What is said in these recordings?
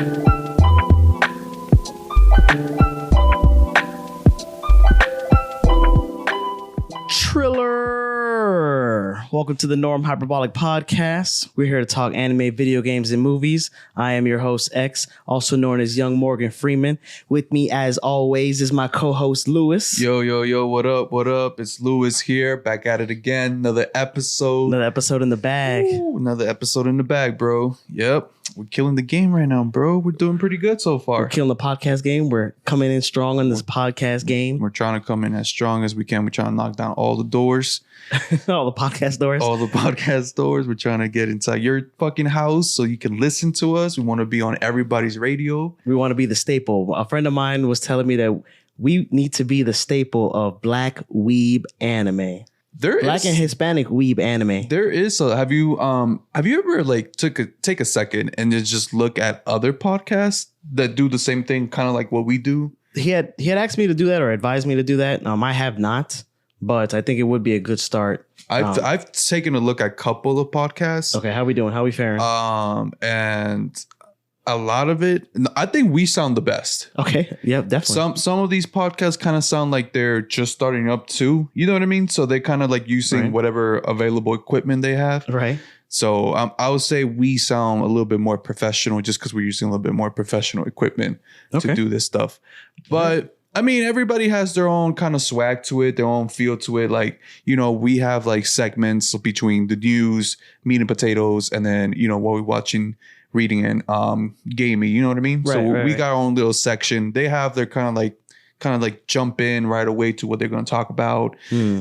Triller. Welcome to the Norm Hyperbolic Podcast. We're here to talk anime, video games, and movies. I am your host, X, also known as Young Morgan Freeman. With me, as always, is my co-host, Lewis. Yo, what up? What up? It's Lewis here, back at it again. Another episode. Another episode in the bag. Ooh, another episode in the bag, bro. Yep. We're killing the game right now, bro. We're doing pretty good so far. We're killing the podcast game. We're coming in strong on this podcast game. We're trying to come in as strong as we can. We're trying to knock down all the doors. All the podcast doors. All the podcast doors. We're trying to get inside your fucking house so you can listen to us. We want to be on everybody's radio. We want to be the staple. A friend of mine was telling me that we need to be the staple of Black weeb anime. Black and Hispanic weeb anime. There is. So have you ever like take a second and just look at other podcasts that do the same thing, kind of like what we do? He had asked me to do that or advised me to do that. I have not, but I think it would be a good start. I've taken a look at a couple of podcasts. Okay, how we doing? How we faring? And a lot of it, I think we sound the best. Okay, yeah, definitely. Some of these podcasts kind of sound like they're just starting up too. You know what I mean? So they kind of like using whatever available equipment they have. Right. So I would say we sound a little bit more professional just because we're using a little bit more professional equipment to do this stuff. But I mean, everybody has their own kind of swag to it, their own feel to it. Like, you know, we have like segments between the news, meat and potatoes, and then, you know, what we're watching, reading, and gaming. You know what I mean? We got our own little section. They have their kind of like jump in right away to what they're going to talk about,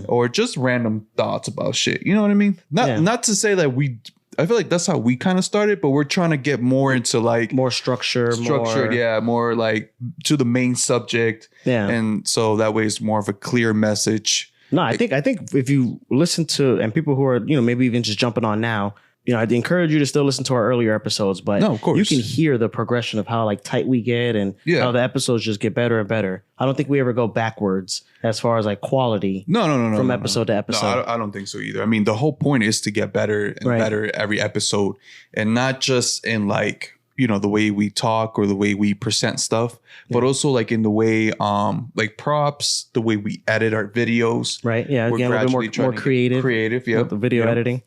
or just random thoughts about shit. You know what I mean? Not to say that I feel like that's how we kind of started, but we're trying to get more into like more structured, more like to the main subject. Yeah. And so that way it's more of a clear message. No, I think if you listen to, and people who are, you know, maybe even just jumping on now, you know, I'd encourage you to still listen to our earlier episodes, but of course, you can hear the progression of how like tight we get and how the episodes just get better and better. I don't think we ever go backwards as far as like quality. No. From episode to episode. No, I don't think so either. I mean, the whole point is to get better and better every episode, and not just in like, you know, the way we talk or the way we present stuff, but also like in the way, like props, the way we edit our videos. Right. Yeah. Again, a little bit more creative. Yeah. The video editing.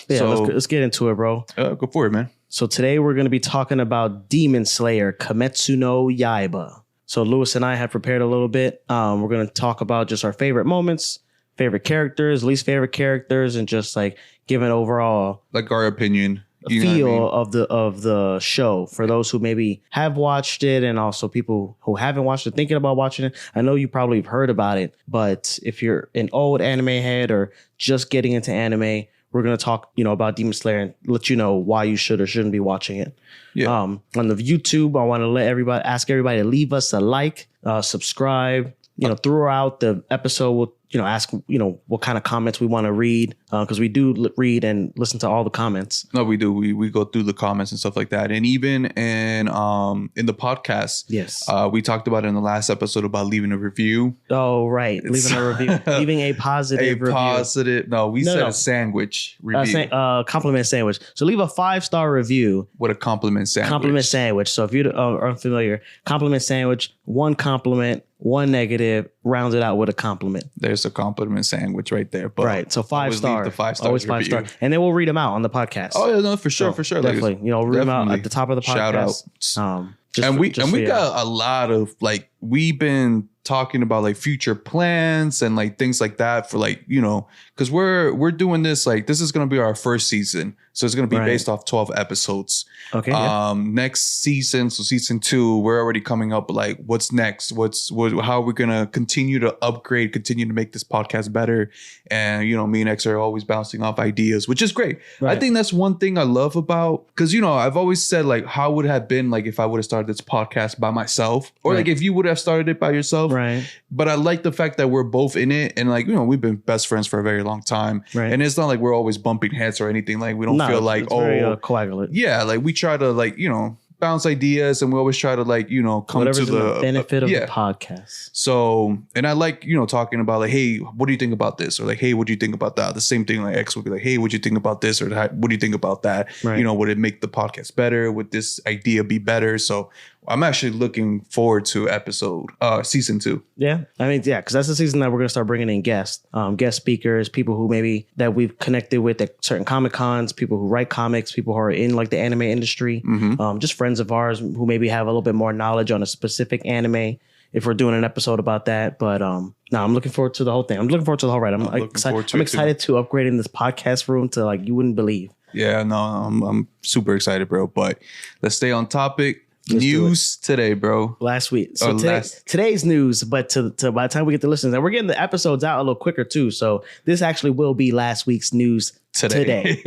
Yeah, so, let's get into it, bro. Go for it, man. So today we're going to be talking about Demon Slayer, Kimetsu no Yaiba. So Lewis and I have prepared a little bit. We're going to talk about just our favorite moments, favorite characters, least favorite characters, and just like give an overall like our opinion, feel of the show for those who maybe have watched it, and also people who haven't watched it, thinking about watching it. I know you probably have heard about it, but if you're an old anime head or just getting into anime, we're going to talk, you know, about Demon Slayer and let you know why you should or shouldn't be watching it. Yeah. On the YouTube, I want to ask everybody to leave us a like, subscribe, you know, throughout the episode. We'll, you know, ask, you know, what kind of comments we want to read, because we do read and listen to all the comments. No, we do. We go through the comments and stuff like that. And even in the podcast, yes, we talked about it in the last episode about leaving a review. Oh, right. Leaving a review. Leaving a positive review. No, we said a sandwich review. Compliment sandwich. So leave a 5-star review. With a compliment sandwich. Compliment sandwich. So if you are unfamiliar, compliment sandwich, one compliment, one negative, rounded out with a compliment. There's a compliment sandwich right there. But right. So 5-star. The 5-star. Always 5-star. And then we'll read them out on the podcast. Oh, yeah, no, for sure. Definitely. Like, you know, read them out at the top of the podcast. Shout out. We got a lot of like, we've been talking about like future plans and like things like that for like, you know, because we're doing this, like this is going to be our first season, so it's going to be based off 12 episodes. Okay. Next season, so season 2, we're already coming up with like what's next, how we're going to continue to upgrade, continue to make this podcast better. And you know, me and X are always bouncing off ideas, which is great. I think that's one thing I love about, because you know, I've always said like how would it have been like if I would have started this podcast by myself, or like if you would have started it by yourself. Right. But I like the fact that we're both in it, and like, you know, we've been best friends for a very long time. Right. And it's not like we're always bumping heads or anything. Like we don't feel like, very coagulant. Yeah, like we try to like, you know, bounce ideas, and we always try to like, you know, come Whatever's to the benefit of the podcast. So, and I like, you know, talking about like, hey, what do you think about this? Or like, hey, what do you think about that? The same thing, like X would be like, hey, what do you think about this? Or what do you think about that? Right. You know, would it make the podcast better? Would this idea be better? So I'm actually looking forward to season 2. Yeah. I mean, yeah, because that's the season that we're going to start bringing in guest speakers, people who maybe that we've connected with at certain Comic Cons, people who write comics, people who are in like the anime industry, just friends of ours who maybe have a little bit more knowledge on a specific anime. If we're doing an episode about that, but no, I'm looking forward to the whole thing. I'm looking forward to the whole ride. I'm excited to upgrading this podcast room to like you wouldn't believe. Yeah, no, I'm super excited, bro. But let's stay on topic. News today, bro. Last week. So today's news, but to by the time we get to listen, and we're getting the episodes out a little quicker too. So this actually will be last week's news today.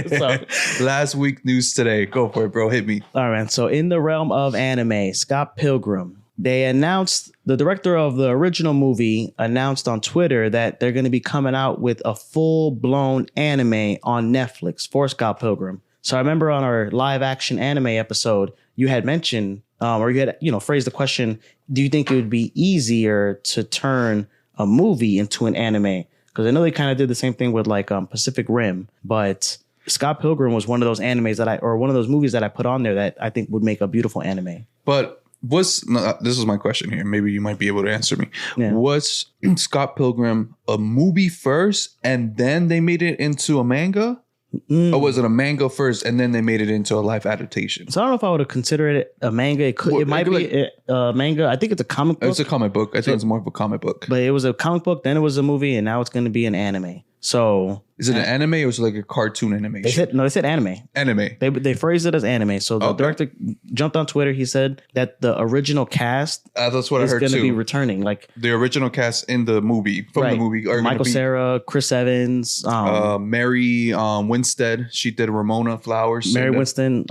So last week news today. Go for it, bro. Hit me. All right. So in the realm of anime, Scott Pilgrim, they announced, the director of the original movie announced on Twitter that they're going to be coming out with a full-blown anime on Netflix for Scott Pilgrim. So I remember on our live action anime episode, you had mentioned, or you had, you know, phrased the question, do you think it would be easier to turn a movie into an anime? Because I know they kind of did the same thing with like Pacific Rim, but Scott Pilgrim was one of those animes one of those movies that I put on there that I think would make a beautiful anime. But this is my question here. Maybe you might be able to answer me. Yeah. Was Scott Pilgrim a movie first and then they made it into a manga? Or was it a manga first and then they made it into a live adaptation? So I don't know if I would have considered it a manga. It might be a manga. I think it's a comic book. It's a comic book. I think it's more of a comic book. But it was a comic book, then it was a movie, and now it's going to be an anime. So is it an anime or is it like a cartoon animation? They said anime. Anime. They phrased it as anime. So the director jumped on Twitter. He said that the original cast that's what I heard too. Is going to be returning. Like the original cast in the movie from the movie are Michael Cera, Chris Evans, Mary Winstead. She did Ramona Flowers. Mary Winston.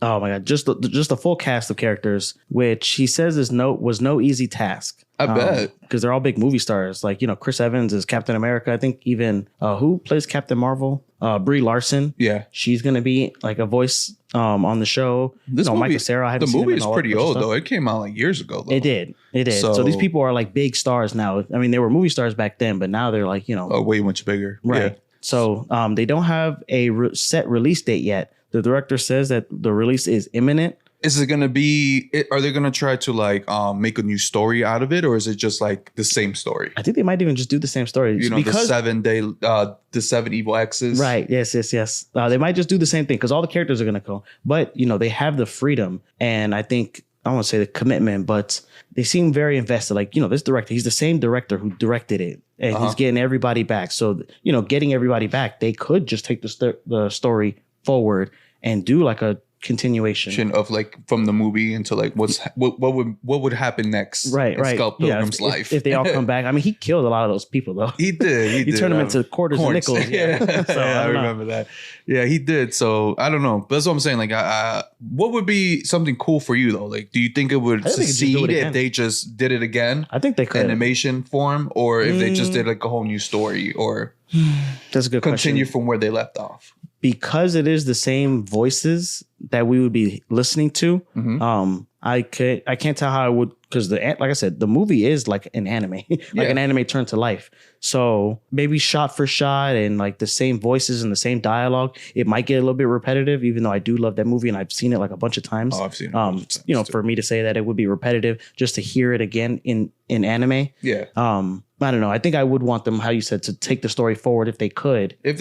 Oh my God! Just a full cast of characters, which he says was no easy task. I bet, because they're all big movie stars. Like, you know, Chris Evans is Captain America. I think even who plays Captain Marvel? Brie Larson. Yeah, she's gonna be like a voice on the show. This movie, Michael Cera. The movie is pretty old though. It came out like years ago. Though. It did. So these people are like big stars now. I mean, they were movie stars back then, but now they're like, you know, way much bigger. Right. Yeah. So they don't have a set release date yet. The director says that the release is imminent. Is it going to be, are they going to try to like make a new story out of it? Or is it just like the same story? I think they might even just do the same story. You know, the 7 evil X's. Right. Yes. They might just do the same thing because all the characters are going to go. But, you know, they have the freedom. And I think, I don't want to say the commitment, but they seem very invested. Like, you know, this director, he's the same director who directed it. And he's getting everybody back. So, you know, getting everybody back, they could just take the story forward and do like a continuation of like from the movie into like what would happen next, right Scott Pilgrim's life if they all come back. I mean, he killed a lot of those people though. He did. He turned them into quarters and nickels. Yeah. So I remember that. Yeah, he did. So I don't know. That's what I'm saying. Like, what would be something cool for you though? Like, do you think it would succeed if they just did it again? I think they could animation form, or if they just did like a whole new story, or that's a good continue question. From where they left off. Because it is the same voices that we would be listening to, I can't tell how I would, because like I said, the movie is like an anime, an anime turned to life. So maybe shot for shot and like the same voices and the same dialogue, it might get a little bit repetitive, even though I do love that movie and I've seen it like a bunch of times. Oh, I've seen it. You know, for me to say that it would be repetitive just to hear it again in anime. Yeah. I don't know. I think I would want them, how you said, to take the story forward if they could. Because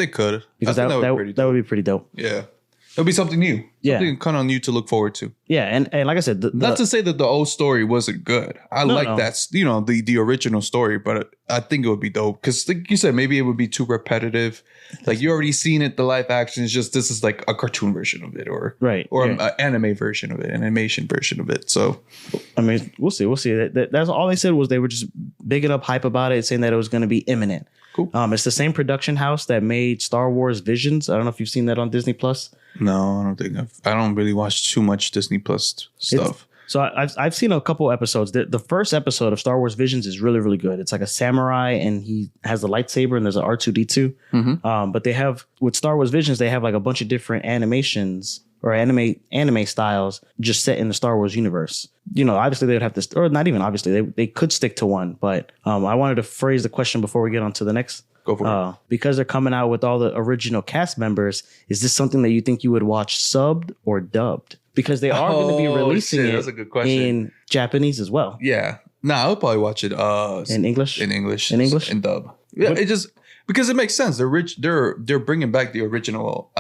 that would be pretty dope. Yeah. It'll be something new. Something kind of new to look forward to. Yeah, and like I said, not to say that the old story wasn't good. That, you know, the original story, but I think it would be dope because, like you said, maybe it would be too repetitive. Like you already seen it, the live action is just this is like a cartoon version of it, or an anime version of it, an animation version of it. So, I mean, we'll see. That's all they said was they were just bigging up hype about it, saying that it was going to be imminent. Cool. It's the same production house that made Star Wars Visions. I don't know if you've seen that on Disney Plus. No, I don't think I don't really watch too much Disney Plus stuff. So I've seen a couple episodes. The first episode of Star Wars Visions is really, really good. It's like a samurai and he has a lightsaber and there's an R2-D2. But they have, with Star Wars Visions, they have like a bunch of different animations or anime styles just set in the Star Wars universe. You know, obviously they would have to, or not even obviously, they could stick to one. But I wanted to phrase the question before we get on to the next. Go for it. Because they're coming out with all the original cast members, is this something that you think you would watch subbed or dubbed? Because they are going to be releasing that's a good it question. in Japanese as well. Yeah. I would probably watch it in English. In English. In dub. Yeah, it just because it makes sense. They're bringing back the original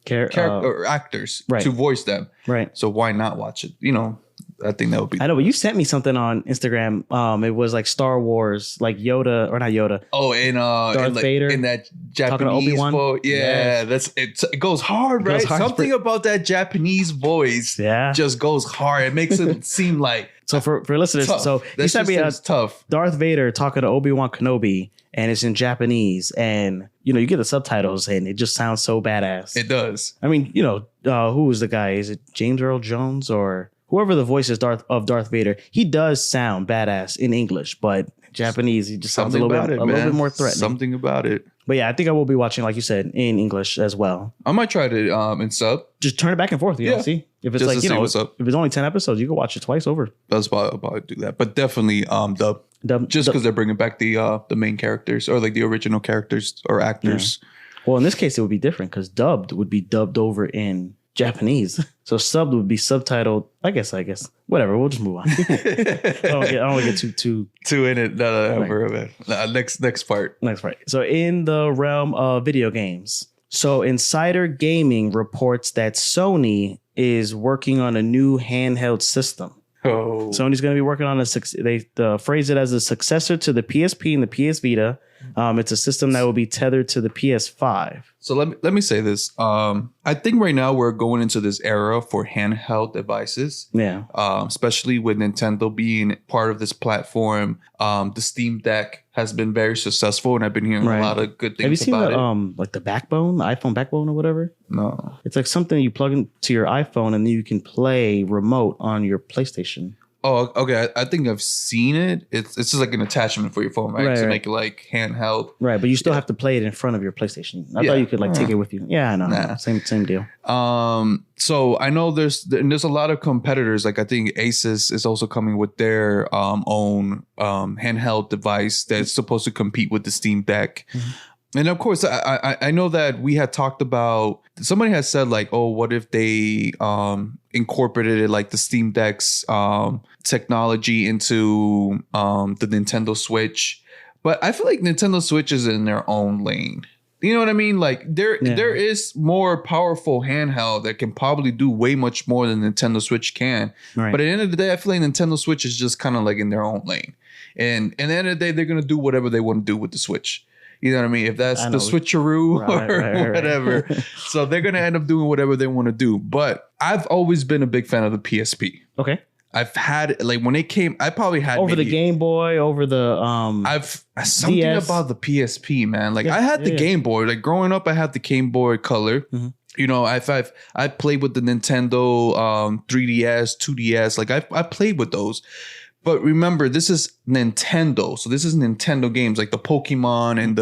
character actors to voice them. Right. So why not watch it? You know, I think that would be. I know, but you sent me something on Instagram. It was like Star Wars, like Yoda or not Yoda. Oh, and Darth Vader in that Japanese voice. Yeah, yes. It goes hard, right? Something about that Japanese voice, just goes hard. It makes it seem like. So for listeners, tough. So you sent me tough Darth Vader talking to Obi-Wan Kenobi, and it's in Japanese, and you know you get the subtitles, and it just sounds so badass. It does. I mean, you know, who was the guy? Is it James Earl Jones or whoever the voice is of Darth Vader? He does sound badass in English, but Japanese, he just sounds a little bit more threatening. Something about it. But yeah, I think I will be watching, like you said, in English as well. I might try to in sub. Just turn it back and forth. You know, see if it's just like if it's only 10 episodes, you can watch it twice over. I'll probably do that, but definitely dub. Just because they're bringing back the main characters or like the original characters or actors. Yeah. Well, in this case, it would be different because dubbed would be dubbed over in Japanese. So subbed would be subtitled. I guess. Whatever. We'll just move on. I don't want to get too in it. No. Next part. So in the realm of video games, so Insider Gaming reports that Sony is working on a new handheld system. Oh. Sony's going to be working on they phrase it as a successor to the PSP and the PS Vita. It's a system that will be tethered to the PS5. So let me say this. I think right now we're going into this era for handheld devices. Yeah. Especially with Nintendo being part of this platform. The Steam Deck has been very successful, and I've been hearing a lot of good things about it. Have you seen like the backbone, the iPhone backbone or whatever? No. It's like something you plug into your iPhone and then you can play remote on your PlayStation. Oh, okay. I think I've seen it. It's just like an attachment for your phone, right? To make it like handheld. Right, but you still have to play it in front of your PlayStation. I thought you could like take it with you. Yeah, I know. Nah. Same deal. So I know there's a lot of competitors. Like I think Asus is also coming with their own handheld device that's supposed to compete with the Steam Deck. Mm-hmm. And of course, I know that we had talked about, somebody had said like, oh, what if they incorporated it like the Steam Deck's technology into the Nintendo Switch. But I feel like Nintendo Switch is in their own lane. You know what I mean? Like there is more powerful handheld that can probably do way much more than Nintendo Switch can. Right. But at the end of the day, I feel like Nintendo Switch is just kind of like in their own lane. And at the end of the day, they're going to do whatever they want to do with the Switch. You know what I mean? If that's the switcheroo or whatever. So they're going to end up doing whatever they want to do. But I've always been a big fan of the PSP. Okay. I've had, like, when it came, I probably had over the Game Boy, over the I've something DS. about the PSP, man. Like I had the Game Boy. Like growing up, I had the Game Boy Color. Mm-hmm. You know, I played with the Nintendo 3DS, 2DS. Like I played with those. But remember, this is Nintendo. So this is Nintendo games like the Pokemon and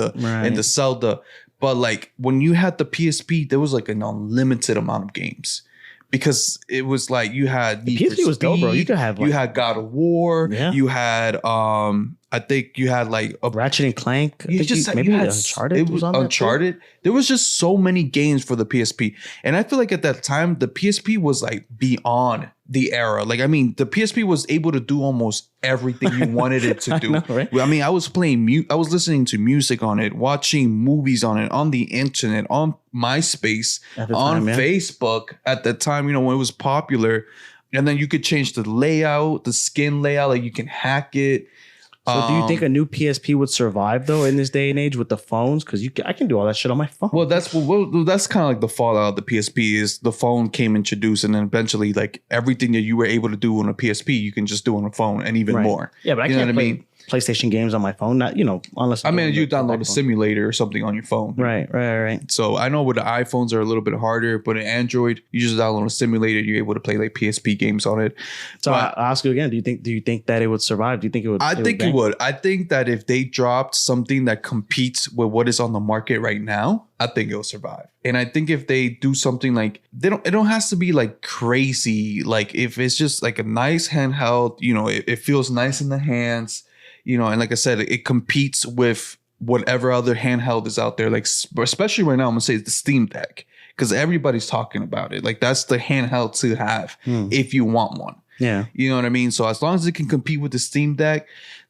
the Zelda. But like when you had the PSP, there was like an unlimited amount of games. Because it was like you had the PSP was dope, bro. You could have you had God of War. Yeah. You had I think you had like a Ratchet and Clank. You had Uncharted. It was Uncharted. There was just so many games for the PSP, and I feel like at that time the PSP was like beyond the era. Like I mean, the PSP was able to do almost everything you wanted it to do. I know, right? I mean, I was playing I was listening to music on it, watching movies on it, on the internet, on MySpace, on Facebook at the time. You know when it was popular, and then you could change the layout, the skin layout. Like you can hack it. So do you think a new PSP would survive though in this day and age with the phones? Because I can do all that shit on my phone. Well, that's kind of like the fallout of the PSP is the phone came introduced, and then eventually like everything that you were able to do on a PSP, you can just do on a phone and even more. Yeah, but I can't play. PlayStation games on my phone. Not, unless I mean, you download a simulator or something on your phone. Right. So I know with the iPhones are a little bit harder, but in Android, you just download a simulator. You're able to play like PSP games on it. So I'll ask you again. Do you think that it would survive? Do you think it would? I think it would. I think that if they dropped something that competes with what is on the market right now, I think it'll survive. And I think if they do something like it don't has to be like crazy. Like if it's just like a nice handheld, it feels nice in the hands, and like I said, it competes with whatever other handheld is out there. Like especially right now, I'm gonna say it's the Steam Deck because everybody's talking about it. Like that's the handheld to have if you want one. Yeah. You know what I mean? So as long as it can compete with the Steam Deck.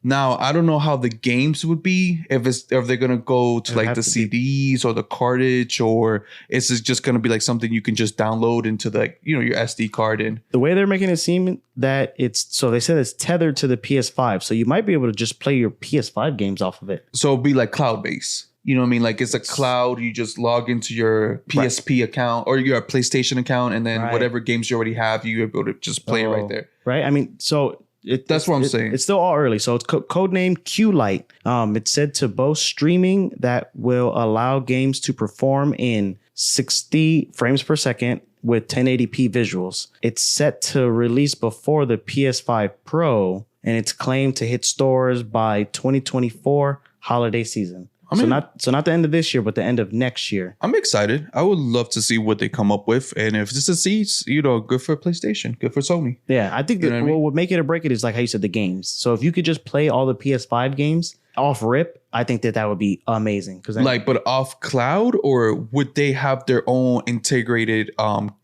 Now, I don't know how the games would be if they're going to go to like the CDs or the cartridge, or is it just going to be like something you can just download into the, your SD card in. The way they're making it seem that so they said it's tethered to the PS5. So you might be able to just play your PS5 games off of it. So it'll be like cloud-based. You know what I mean? Like it's a cloud. You just log into your PSP account or your PlayStation account, and then whatever games you already have, you're able to just play it right there. Right. I mean, so that's what I'm saying. It's still all early. So it's codename Q-Lite. It's said to boast streaming that will allow games to perform in 60 frames per second with 1080p visuals. It's set to release before the PS5 Pro, and it's claimed to hit stores by 2024 holiday season. So not the end of this year, but the end of next year. I'm excited. I would love to see what they come up with. And if this succeeds, good for PlayStation, good for Sony. Yeah, I think what would make it or break it is like how you said, the games. So if you could just play all the PS5 games off rip, I think that would be amazing. But off cloud, or would they have their own integrated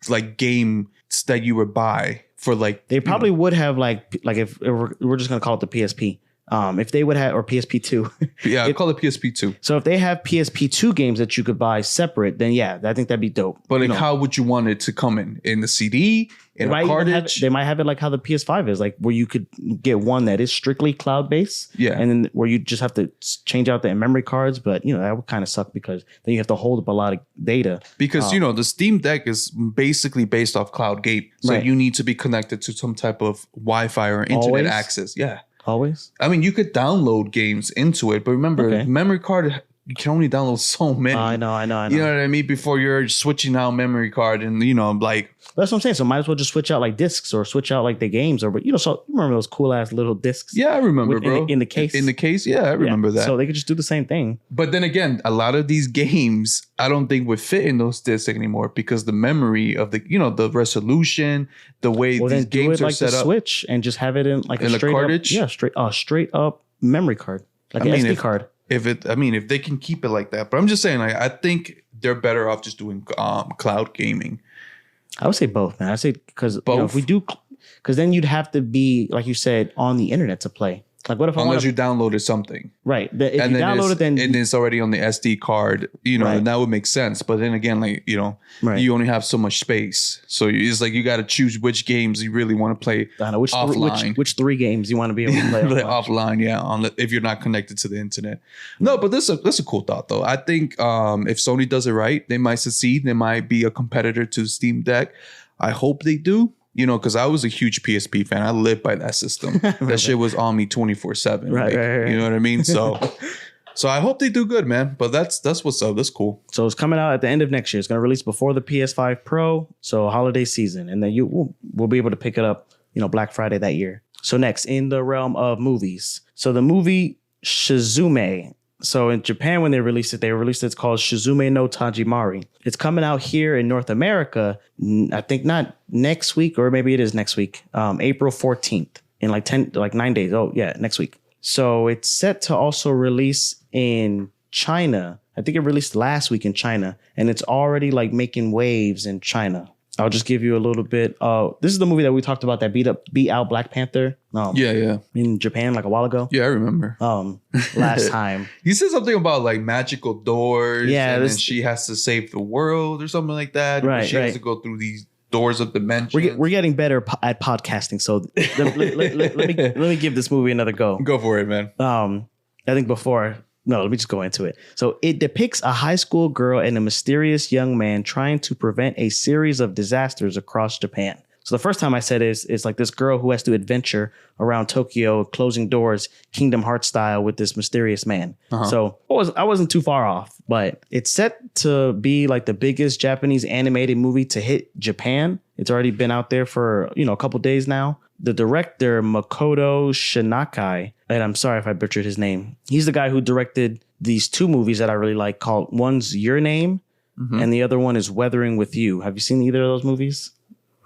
like games that you would buy for like? They probably would have like if we're just gonna call it the PSP. If they would have, or PSP2. Yeah, I call it PSP2. So if they have PSP2 games that you could buy separate, then yeah, I think that'd be dope. But how would you want it to come in the CD, in a cartridge? They might have it like how the PS5 is, like where you could get one that is strictly cloud-based. Yeah. And then where you just have to change out the memory cards. But, that would kind of suck because then you have to hold up a lot of data. Because, the Steam Deck is basically based off cloud gate. So you need to be connected to some type of Wi-Fi or internet access. Yeah. Always? I mean, you could download games into it, but remember, memory card, you can only download so many. I know. You know what I mean? Before you're switching out memory card and, like... That's what I'm saying. So might as well just switch out like discs or switch out like the games or, so you remember those cool ass little discs? Yeah, I remember, bro. In the case. In the case, yeah, I remember that. So they could just do the same thing. But then again, a lot of these games, I don't think would fit in those discs anymore because the memory of the, the resolution, the way these games are set up. Switch and just have it in like in a straight cartridge? Straight up memory card, like an SD card. If they can keep it like that, but I'm just saying, I think they're better off just doing cloud gaming. I would say both, man. I say because if we do, because then you'd have to be, like you said, on the internet to play. Like what if unless you downloaded something, right? If you download it, then it's already on the SD card. And that would make sense. But then again, like you only have so much space, so it's like you got to choose which games you really want to play offline. Which 3 games you want to be able to play offline? Yeah, if you're not connected to the internet. No, but that's a cool thought though. I think if Sony does it right, they might succeed. They might be a competitor to Steam Deck. I hope they do. Because I was a huge PSP fan. I lived by that system. That shit was on me 24/7. Right. You know what I mean? So I hope they do good, man. But that's what's up. That's cool. So it's coming out at the end of next year. It's going to release before the PS5 Pro. So holiday season. And then we'll be able to pick it up, Black Friday that year. So next, in the realm of movies. So the movie Suzume. So in Japan, when they released it's called Suzume no Tajimari. It's coming out here in North America, I think not next week, or maybe it is next week, April 14th, in like 9 days. Oh, yeah, next week. So it's set to also release in China. I think it released last week in China, and it's already like making waves in China. I'll just give you a little bit. This is the movie that we talked about that beat out Black Panther. In Japan like a while ago. Yeah, I remember. Last time. You said something about like magical doors. Yeah, and then she has to save the world or something like that. Right. She has to go through these doors of dimensions. We're getting better at podcasting, so let me give this movie another go. Go for it, man. I think before. No, let me just go into it. So it depicts a high school girl and a mysterious young man trying to prevent a series of disasters across Japan. So the first time I said is like this girl who has to adventure around Tokyo, closing doors, Kingdom Hearts style with this mysterious man. So I wasn't too far off, but it's set to be like the biggest Japanese animated movie to hit Japan. It's already been out there for, a couple days now. The director, Makoto Shinkai, and I'm sorry if I butchered his name. He's the guy who directed these two movies that I really like called, one's Your Name and the other one is Weathering with You. Have you seen either of those movies?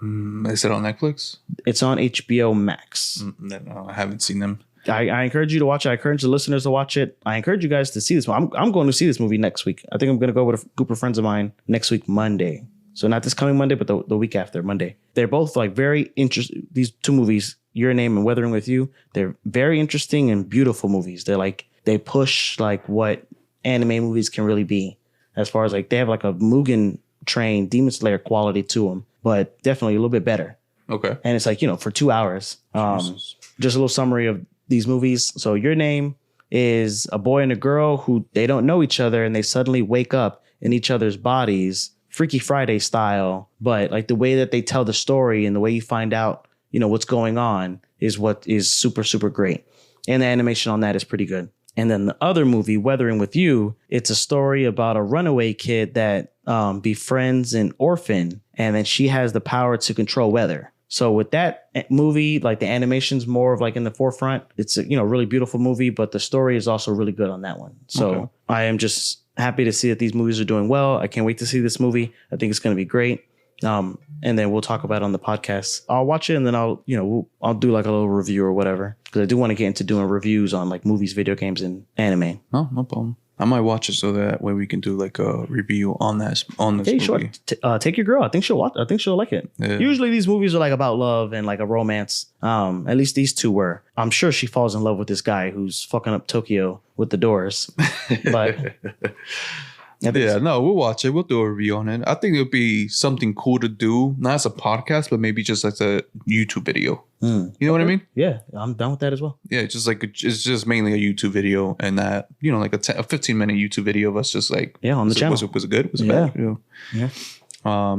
Is it on Netflix? It's on HBO Max. No, I haven't seen them. I encourage you to watch it. I encourage the listeners to watch it. I encourage you guys to see this one. I'm going to see this movie next week. I think I'm going to go with a group of friends of mine next week, Monday. So not this coming Monday, but the week after, Monday. They're both like very interesting. These two movies, Your Name and Weathering with You, they're very interesting and beautiful movies. They're like, they push like what anime movies can really be. As far as like, they have like a Mugen Train, Demon Slayer quality to them, but definitely a little bit better. Okay. And it's like, for 2 hours. Just a little summary of these movies. So Your Name is a boy and a girl who they don't know each other and they suddenly wake up in each other's bodies, Freaky Friday style. But like the way that they tell the story and the way you find out, what's going on is what is super, super great. And the animation on that is pretty good. And then the other movie, Weathering with You, it's a story about a runaway kid that befriends an orphan, and then she has the power to control weather. So with that movie, like the animation's more of like in the forefront. It's a really beautiful movie, but the story is also really good on that one. So I am just happy to see that these movies are doing well. I can't wait to see this movie. I think it's going to be great. And then we'll talk about it on the podcast. I'll watch it and then I'll do like a little review or whatever. Because I do want to get into doing reviews on like movies, video games, and anime. No problem. I might watch it so that way we can do like a review on this movie. Sure. Take your girl. I think she'll watch. I think she'll like it. Yeah. Usually these movies are like about love and like a romance. At least these two were. I'm sure she falls in love with this guy who's fucking up Tokyo with the doors. But we'll watch it. We'll do a review on it. I think it would be something cool to do, not as a podcast, but maybe just like a YouTube video. You know what I mean? Yeah, I'm done with that as well. Yeah, it's just mainly a YouTube video, and that like a 15-minute YouTube video of us just like on the channel. Was it good? Was it bad? Yeah.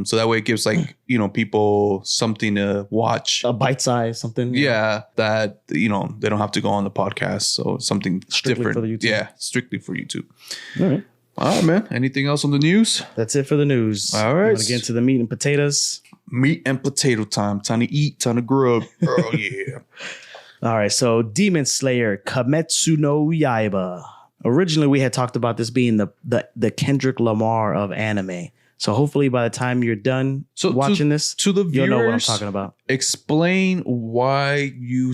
So that way it gives like people something to watch, a bite size something. Yeah, that they don't have to go on the podcast, so something strictly different for the YouTube. Yeah, strictly for YouTube. All right, man. Anything else on the news? That's it for the news. All right. We're gonna get into the meat and potatoes. Meat and potato time. Time to eat. Time to grub. Oh yeah. All right. So Demon Slayer, Kimetsu no Yaiba. Originally, we had talked about this being the Kendrick Lamar of anime. So hopefully, by the time you're done watching this, to the viewers, you'll know what I'm talking about. Explain why you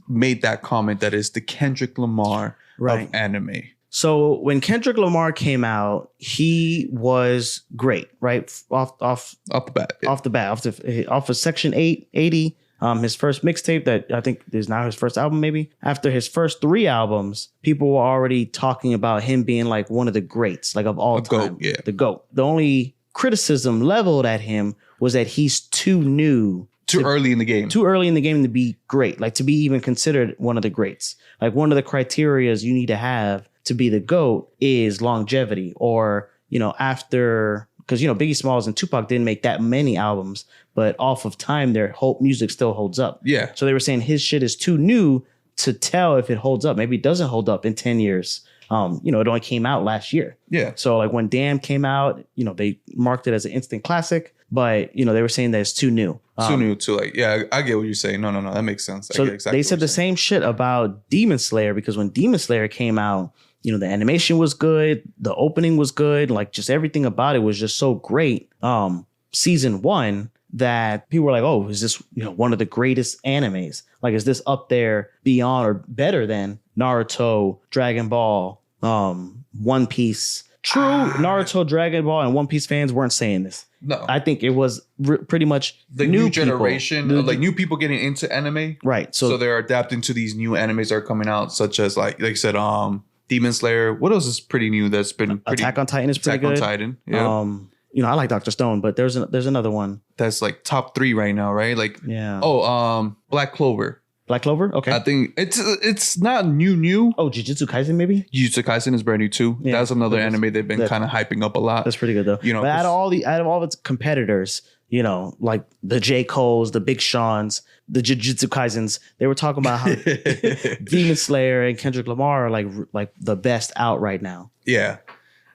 made that comment. That is the Kendrick Lamar of anime. So when Kendrick Lamar came out, he was great, right? Off the bat, off of Section 880, his first mixtape that I think is now his first album, maybe. After his first 3 albums, people were already talking about him being like one of the greats, like of all time. GOAT, yeah. The GOAT. The only criticism leveled at him was that he's too new. Too early in the game to be great, like to be even considered one of the greats. Like one of the criterias you need to have to be the GOAT is longevity, or, after, because, Biggie Smalls and Tupac didn't make that many albums, but off of time, their whole music still holds up. Yeah. So they were saying his shit is too new to tell if it holds up. Maybe it doesn't hold up in 10 years. It only came out last year. Yeah. So like when Damn came out, they marked it as an instant classic, but, they were saying that it's too new. Too new to like, yeah, I get what you're saying. No, that makes sense. So I get exactly they said the same shit about Demon Slayer, because when Demon Slayer came out, the animation was good. The opening was good. Like just everything about it was just so great. Season 1 that people were like, oh, is this, one of the greatest animes? Like, is this up there beyond or better than Naruto, Dragon Ball, One Piece? True, Naruto, Dragon Ball, and One Piece fans weren't saying this. No. I think it was pretty much the new generation, like new people getting into anime. Right. So they're adapting to these new animes that are coming out, such as like you said, Demon Slayer. What else is pretty new that's been pretty... Attack on Titan is pretty good. Attack on Titan, yeah. I like Dr. Stone, but there's another one. That's like top 3 right now, right? Like, yeah. Oh, Black Clover. Black Clover? Okay. I think it's not new. Oh, Jujutsu Kaisen maybe? Jujutsu Kaisen is brand new too. Yeah, that's another anime they've been kind of hyping up a lot. That's pretty good though. But out of all its competitors, you know, like the J. Coles, the Big Seans, the Jujutsu Kaisens, they were talking about how Demon Slayer and Kendrick Lamar are like the best out right now. Yeah.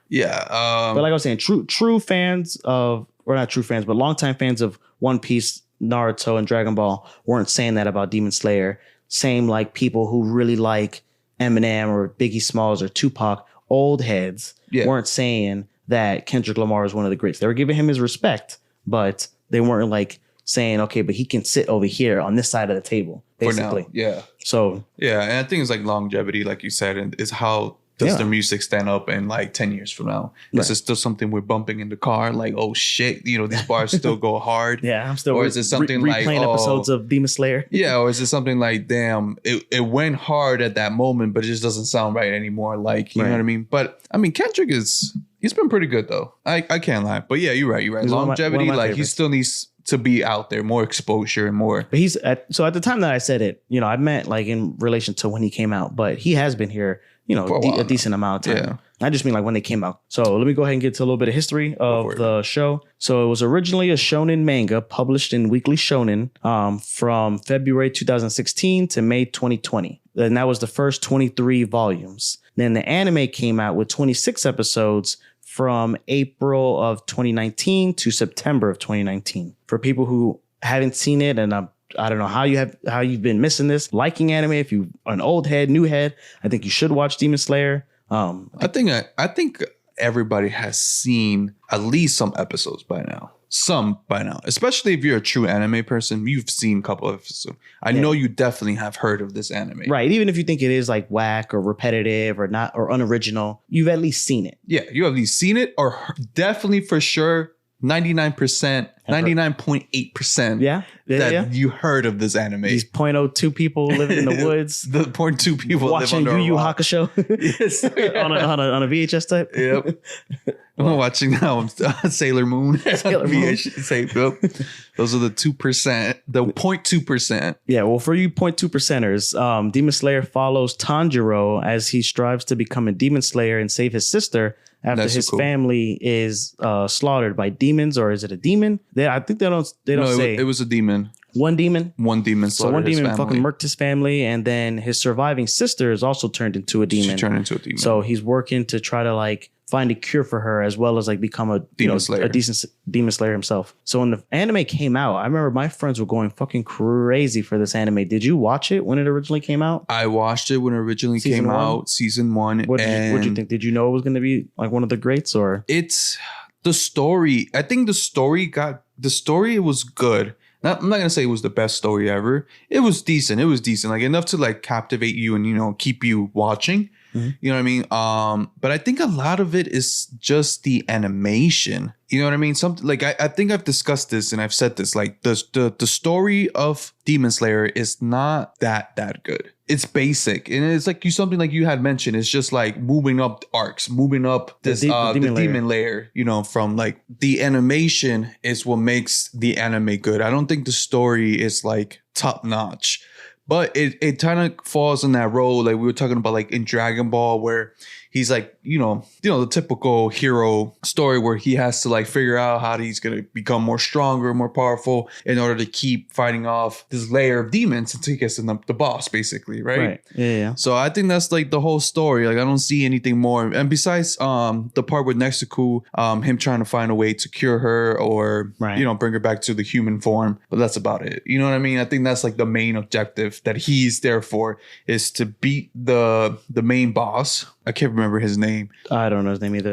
Yeah. But like I was saying, true fans of, or not true fans, but longtime fans of One Piece, Naruto, and Dragon Ball weren't saying that about Demon Slayer. Same like people who really like Eminem or Biggie Smalls or Tupac, old heads, weren't saying that Kendrick Lamar is one of the greats. They were giving him his respect, but they weren't like saying, okay, but he can sit over here on this side of the table, basically. For now, yeah. So yeah, and I think it's like longevity, like you said, and is how does the music stand up in like 10 years from now? Is it still something we're bumping in the car? Like, oh shit, you know, these bars still go hard. Yeah, I'm still. Or is it something like replaying episodes of Demon Slayer? Yeah, or is it something like, damn, it went hard at that moment, but it just doesn't sound right anymore. Like, you know what I mean? But I mean, Kendrick he's been pretty good though. I can't lie. But yeah, you're right. He's longevity, one of my like favorites. he still needs to be out there, more exposure and more. But so at the time that I said it, you know, I meant like in relation to when he came out, but he has been here, you know, a decent amount of time. Yeah. I just mean like when they came out. So let me go ahead and get to a little bit of history of the show. So it was originally a shonen manga published in Weekly Shonen from February 2016 to May 2020. And that was the first 23 volumes. Then the anime came out with 26 episodes from April of 2019 to September of 2019. For people who haven't seen it, and I don't know how you've been missing this, liking anime, if you are an old head, new head, I think you should watch Demon Slayer. I think everybody has seen at least some episodes by now. Especially if you're a true anime person, you've seen a couple of episodes. I know you definitely have heard of this anime. Right. Even if you think it is like whack or repetitive or not or unoriginal, you've at least seen it. Yeah, you have at least seen it, or definitely for sure 99%, 99.8% that you heard of this anime. These 0.02 people living in the woods. The 0.2 people watching Yu Yu Hakusho yes. on a VHS type. Yep. I'm watching now Sailor Moon. Sailor Moon. Yep. Those are the 2%, the 0.2%. Yeah, well, for you 0.2%ers, Demon Slayer follows Tanjiro as he strives to become a demon slayer and save his sister after his family is slaughtered by demons. Or is it a demon? I think they don't say. It was a demon. One demon? One demon slaughtered his family. Fucking murked his family, and then his surviving sister is also turned into a demon. She turned into a demon. So he's working to try to like find a cure for her, as well as like become a decent demon slayer himself. So when the anime came out, I remember my friends were going fucking crazy for this anime. Did you watch it when it originally came out? I watched it when it originally came out, season 1. What did you think? Did you know it was going to be like one of the greats, or? It's the story. I think the story was good. I'm not gonna say it was the best story ever. It was decent. Like enough to like captivate you and, you know, keep you watching. Mm-hmm. You know what I mean? But I think a lot of it is just the animation. You know what I mean? Something like I think I've discussed this and I've said this. Like the story of Demon Slayer is not that good. It's basic, and it's like something like you had mentioned. It's just like moving up arcs, moving up this the demon layer. You know, from like the animation is what makes the anime good. I don't think the story is like top notch. But it kind of falls in that role like we were talking about, like in Dragon Ball, where he's like, you know, the typical hero story where he has to like figure out how he's going to become more stronger, more powerful in order to keep fighting off this layer of demons until he gets to the boss, basically. Right. Yeah. So I think that's like the whole story. Like I don't see anything more. And besides the part with Nezuko, him trying to find a way to cure her or, you know, bring her back to the human form. But that's about it. You know what I mean? I think that's like the main objective that he's there for, is to beat the main boss. I can't remember his name. I don't know his name either.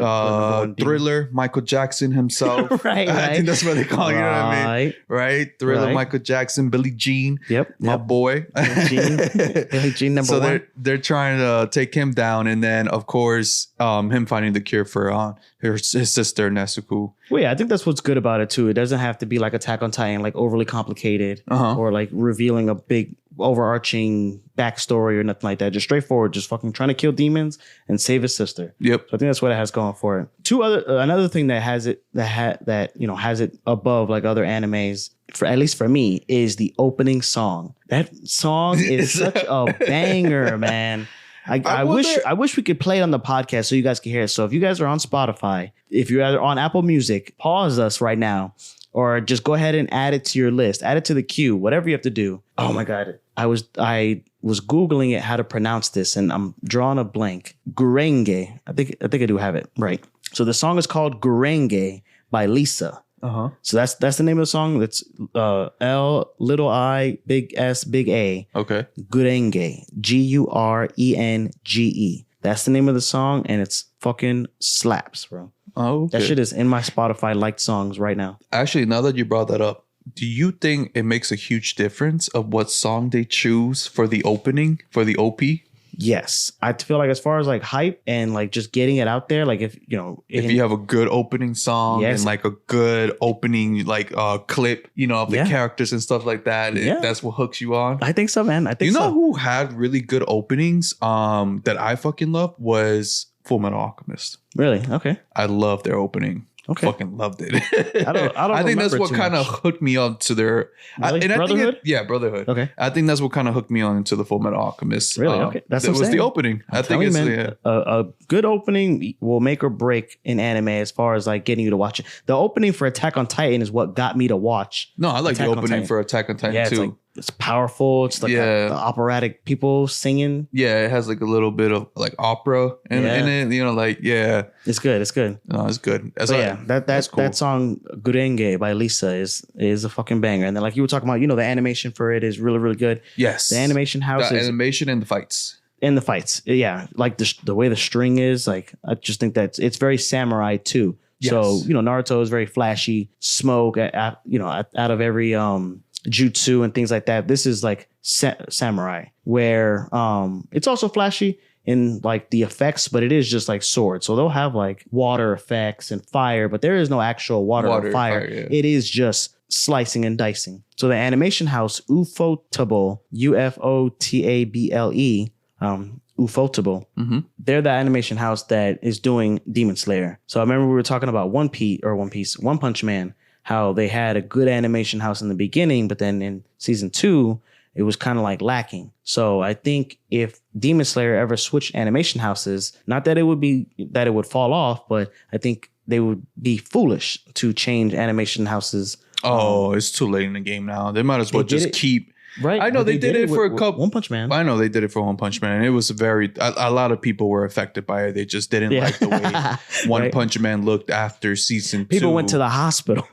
Thriller, Michael Jackson himself. right. I think that's what they call it. You know what I mean? Right? Thriller, Michael Jackson, Billie Jean. Yep. My boy. Billie Jean number one. So they're trying to take him down. And then, of course, him finding the cure for his sister, Nezuko. Well, yeah, I think that's what's good about it, too. It doesn't have to be like Attack on Titan, like overly complicated or like revealing a big overarching backstory or nothing like that. Just straightforward, just fucking trying to kill demons and save his sister. Yep. So I think that's what it has going for it. Another thing that has it has it above like other animes, for at least for me, is the opening song. That song is such a banger, man. I wish we could play it on the podcast so you guys can hear it. So if you guys are on Spotify, if you're on Apple Music, pause us right now, or just go ahead and add it to your list, add it to the queue, whatever you have to do. Oh my God. I was Googling it, how to pronounce this, and I'm drawing a blank. Gurenge. I think I do have it right. So the song is called Gurenge by Lisa. So that's the name of the song. That's L little I big S big A. Okay. Gurenge. Gurenge. That's the name of the song, and it's fucking slaps, bro. Oh, okay. That shit is in my Spotify liked songs right now. Actually, now that you brought that up, do you think it makes a huge difference of what song they choose for the opening, for the OP? Yes. I feel like as far as like hype and like just getting it out there, like if you have a good opening song and like a good opening like clip, of the characters and stuff like that, that's what hooks you on. I think so, man. I think so. Who had really good openings that I fucking loved was Full Metal Alchemist. Really? Okay. I love their opening. Okay. Fucking loved it. I think that's what kind of hooked me on to their Brotherhood. Brotherhood. Okay. I think that's what kind of hooked me on into the Full Metal Alchemist. Really? Okay. That's what was the opening. I think it's a good opening will make or break in anime as far as like getting you to watch it. The opening for Attack on Titan is what got me to watch. No, I like the opening for Attack on Titan too. It's powerful. It's like the operatic people singing. Yeah, it has like a little bit of like opera in it. It's good. It's good. No, it's good. That's cool. That song Gurenge by Lisa is a fucking banger. And then like you were talking about, the animation for it is really, really good. Yes. The animation house is animation and the fights. In the fights. Yeah. Like the way the string is, like I just think that it's very samurai too. Yes. So, Naruto is very flashy, smoke out of every jutsu and things like that. This is like samurai, where it's also flashy in like the effects, but it is just like swords. So they'll have like water effects and fire, but there is no actual water or fire. It is just slicing and dicing. So the animation house Ufotable, Ufotable, Ufotable. Mm-hmm. They're the animation house that is doing Demon Slayer. So I remember we were talking about One Punch Man, how they had a good animation house in the beginning, but then in season 2, it was kind of like lacking. So I think if Demon Slayer ever switched animation houses, not that it would fall off, but I think they would be foolish to change animation houses. It's too late in the game now. They might as well just keep. Right. I know they did it for a couple. One Punch Man. I know they did it for One Punch Man. And it was a lot of people were affected by it. They just didn't like the way One Punch Man looked after season 2. People went to the hospital.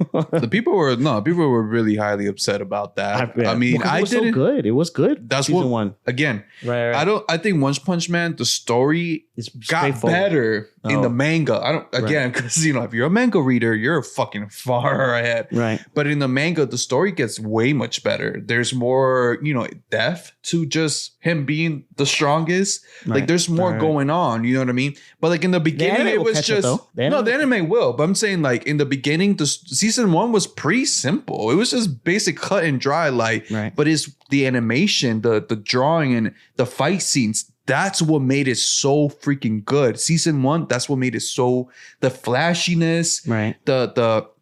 People were really highly upset about that. I mean, it was so good. It was good. That's season 1. Again, right. I think One Punch Man, the story got better in the manga. Because if you're a manga reader, you're fucking far ahead. Right. But in the manga, the story gets way much better. There's more, depth to just him being the strongest. Right. Like there's more going on, you know what I mean? But like in the beginning, it was just the anime will. But I'm saying like in the beginning, the season 1 was pretty simple. It was just basic cut and dry, but it's the animation, the drawing and the fight scenes. That's what made it so freaking good. Season 1, that's what made it so the flashiness, right?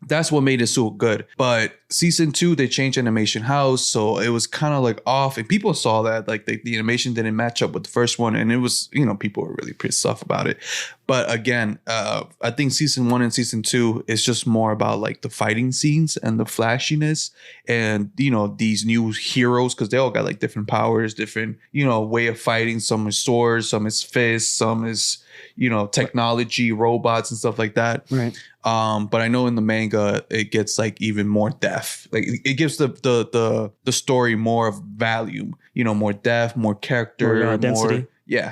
That's what made it so good. But season 2, they changed animation house, so it was kind of like off, and people saw that like the animation didn't match up with the first one, and it was people were really pissed off about it. But again, I think season 1 and season 2 is just more about like the fighting scenes and the flashiness, and these new heroes because they all got like different powers, different way of fighting. Some is swords, some is fists, some is technology, robots and stuff like that. Right. But I know in the manga it gets like even more depth. Like it gives the story more of value. More depth, more character, more density.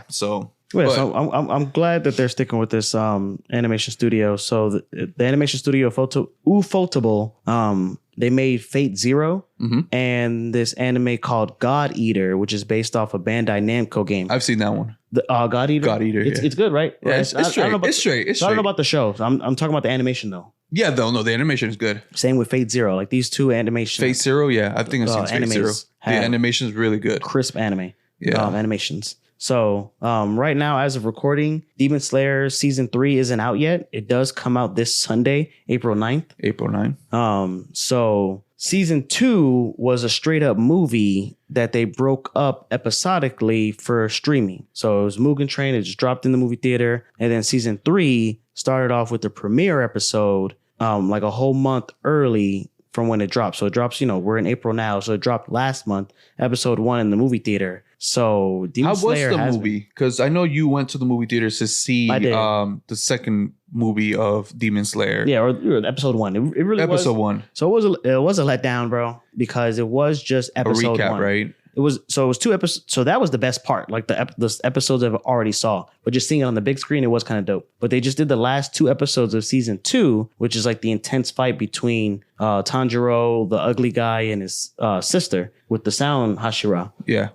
So. So I'm glad that they're sticking with this animation studio. So the animation studio Ufotable, they made Fate Zero and this anime called God Eater, which is based off a Bandai Namco game. I've seen that one. The God Eater. It's good, right? Yeah, it's straight. It's straight. I don't know about the show. So I'm talking about the animation though. Yeah, the animation is good. Same with Fate Zero. Like these two animations. Fate Zero, yeah, I think I've seen Fate Zero. The animation is really good. Crisp anime. Yeah, animations. So right now, as of recording, Demon Slayer season 3 isn't out yet. It does come out this Sunday, April 9th. April 9th. So Season 2 was a straight up movie that they broke up episodically for streaming. So it was Mugen Train. It just dropped in the movie theater. And then season 3 started off with the premiere episode like a whole month early from when it dropped. So it drops, we're in April now. So it dropped last month, episode 1 in the movie theater. So Demon Slayer How was the movie? Because I know you went to the movie theaters to see the second movie of Demon Slayer. Yeah, or episode 1. It really was. Episode 1. So it was a letdown, bro, because it was just episode a recap, 1. Right? It was 2 episodes. So that was the best part. Like the episodes I've already saw, but just seeing it on the big screen, it was kind of dope. But they just did the last 2 episodes of season 2, which is like the intense fight between Tanjiro, the ugly guy, and his sister with the sound Hashira. Yeah.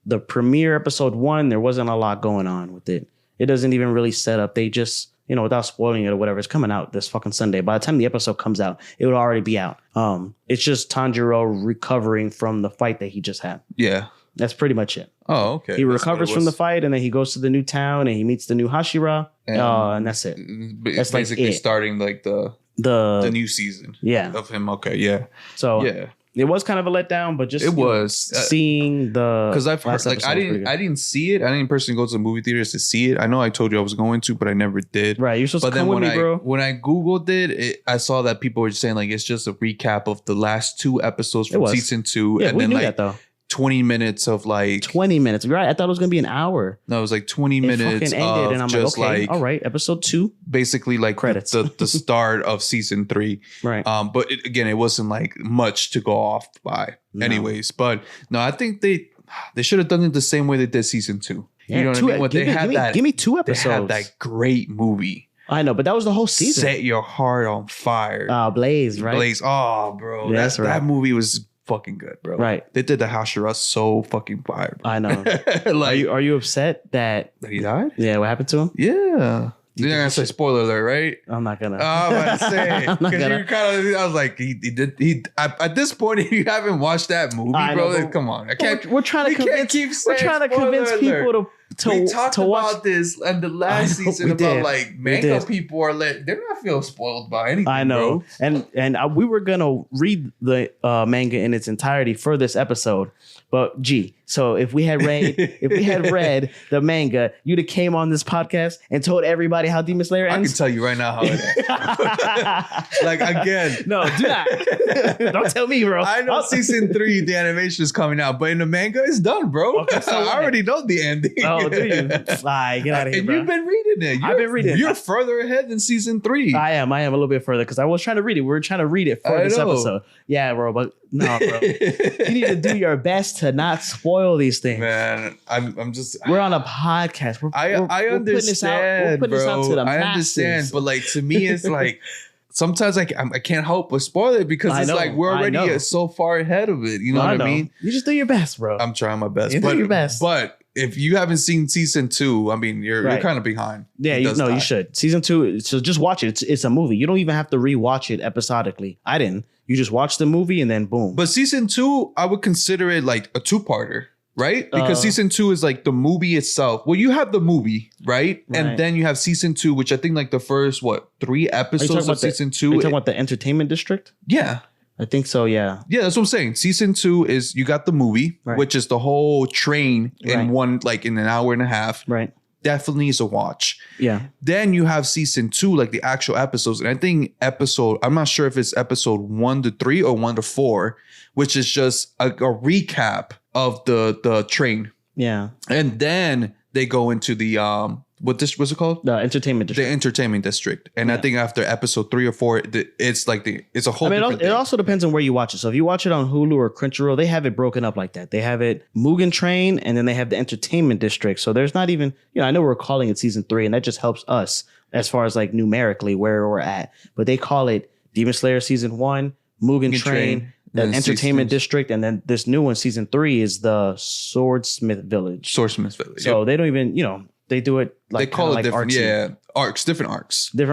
The premiere episode 1, there wasn't a lot going on with it. It doesn't even really set up. They just, without spoiling it or whatever, it's coming out this fucking Sunday. By the time the episode comes out, it would already be out. It's just Tanjiro recovering from the fight that he just had. Yeah. That's pretty much it. Oh, okay. He recovers from the fight, and then he goes to the new town, and he meets the new Hashira, and that's it. That's basically like starting like the new season. Yeah. Of him. Okay. Yeah. So yeah. It was kind of a letdown, but just it was seeing the because I've heard like I didn't see it. I didn't personally go to the movie theaters to see it. I know I told you I was going to, but I never did. Right, you're supposed to come with me, bro. When I googled it, I saw that people were just saying like it's just a recap of the last 2 episodes from season 2, yeah, and we then knew like that, though. 20 minutes of like 20 minutes. Right, I thought it was gonna be an hour. No, it was like 20 minutes ended, of and I'm just like, all right, episode 2, basically like credits. the start of season 3. Right. But it wasn't like much to go off by, anyways. But no, I think they should have done it the same way they did season 2. Yeah, you know what I mean? When give me 2 episodes. They had that great movie. I know, but that was the whole season. Set Your Heart on Fire. Blaze, right? Blaze. Oh, bro. Yeah, that's right. That movie was fucking good, bro. Right. They did the Hashira so fucking fire, bro. I know. Like, are you upset that he died? Yeah, what happened to him? Yeah. You're not gonna say spoiler alert, right? I'm not gonna. Oh, I'm about to say because you're kind of. I was like, at this point, if you haven't watched that movie, bro, come on. I can't. We're trying to convince. We're trying to convince people to we talked to watch about this and the last season about like manga people are they're not feeling spoiled by anything. I know, bro. and we were gonna read the manga in its entirety for this episode, but so if we had read the manga, you'd have came on this podcast and told everybody how Demon Slayer ends. I can tell you right now how it ends. Like again, no, do not. Don't tell me, bro. I know season 3, the animation is coming out, but in the manga, it's done, bro. Okay, so I already know the ending. Oh, do you? Fly, get out of here, and bro. you've been reading it. I've been reading it. You're further ahead than season 3. I am a little bit further because I was trying to read it. We were trying to read it for this episode. Yeah, bro, but no, bro. You need to do your best to not spoil these things. Man, I'm just. We're on a podcast. I understand, we're putting this out to the I masses. understand, but like to me, it's like sometimes I can't help but spoil it because it's like we're already so far ahead of it. You know what I mean? You just do your best, bro. I'm trying my best. You do your best. But if you haven't seen season 2, I mean, you're kind of behind. Yeah, you should. Season 2, so just watch it. It's a movie. You don't even have to rewatch it episodically. I didn't. You just watch the movie and then boom. But season 2, I would consider it like a 2-parter. Right? Because season 2 is like the movie itself. Well, you have the movie, right? And then you have season 2, which I think like the first, 3 episodes of season 2. Are you talking about the entertainment district? Yeah. I think so, yeah. Yeah, that's what I'm saying. Season 2 is you got the movie, which is the whole train in one, like in an hour and a half. Right. Definitely is a watch. Yeah. Then you have season 2, like the actual episodes. And I think I'm not sure if it's episode 1 to 3 or 1 to 4, which is just a recap of the train. Yeah. And then they go into the what's it called? The entertainment district. The entertainment district. And I think after episode 3 or 4, it's like it's a whole different thing. It also depends on where you watch it. So if you watch it on Hulu or Crunchyroll, they have it broken up like that. They have it Mugen Train, and then they have the entertainment district. So there's not even, I know we're calling it season 3, and that just helps us as far as like numerically where we're at. But they call it Demon Slayer season 1, Mugen Train, the entertainment district, and then this new one, season 3, is the Swordsmith Village. So they don't even, they do it like they call it like different, artsy. different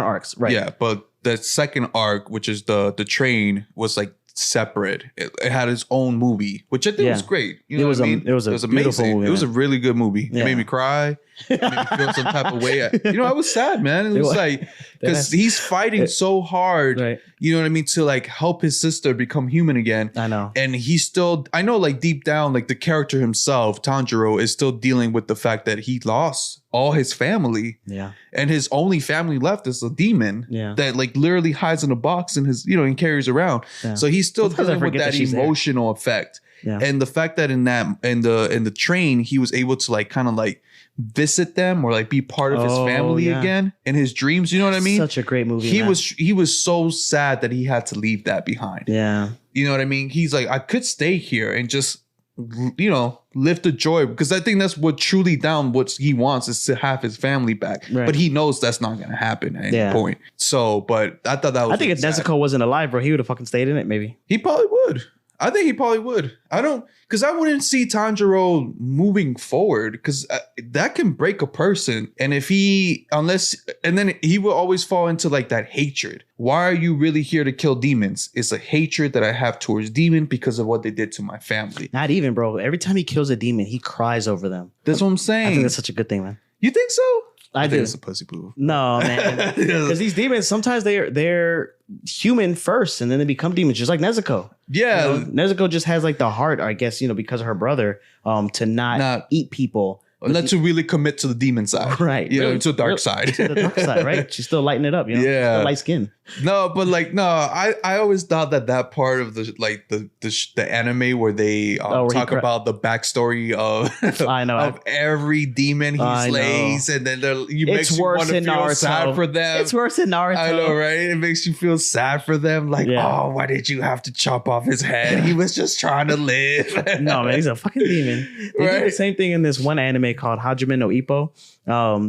arcs, right? Yeah, but the second arc, which is the train, was like separate. It had its own movie, which I think was great. You know what I mean? It was amazing. Movie, it was a really good movie. Yeah. It made me cry. It made me feel some type of way. I was sad, man. It was like, because he's fighting so hard, right. You know what I mean, to like help his sister become human again. I know. And he's still, I know, like deep down, like the character himself, Tanjiro, is still dealing with the fact that he lost all his family. Yeah. And his only family left is a demon that like literally hides in a box and and carries around. Yeah. So he's still dealing with that emotional effect. Yeah. And the fact that in the train, he was able to like kind of like visit them or like be part of his family again in his dreams. You know what I mean? Such a great movie. He was so sad that he had to leave that behind. Yeah. You know what I mean? He's like, I could stay here and just, live the joy, because I think that's what truly down what he wants is to have his family back. Right. But he knows that's not going to happen at any point. So, but I thought that was. I think if Nezuko wasn't alive, bro, he would have fucking stayed in it. Maybe he probably would. I think he probably would. Because I wouldn't see Tanjiro moving forward, because that can break a person. And then he will always fall into like that hatred. Why are you really here to kill demons? It's a hatred that I have towards demon because of what they did to my family. Not even, bro. Every time he kills a demon, he cries over them. That's what I'm saying. I think that's such a good thing, man. You think so? I think it's a pussy move. No, man. Because these demons, sometimes they're human first and then they become demons, just like Nezuko. Yeah. Nezuko just has like the heart, I guess, because of her brother, to not eat people. Not to really commit to the demon side. Right. To the dark side. To the dark side, right? She's still lighting it up, Yeah. Still light skin. No, but I always thought that part of the anime where they talk about the backstory of of every demon he slays, and then makes you want to feel sad for them. It's worse than Naruto. I know, right? It makes you feel sad for them. Like, oh, why did you have to chop off his head? He was just trying to live. No, man, he's a fucking demon. They do the same thing in this one anime called Hajime no Ippo.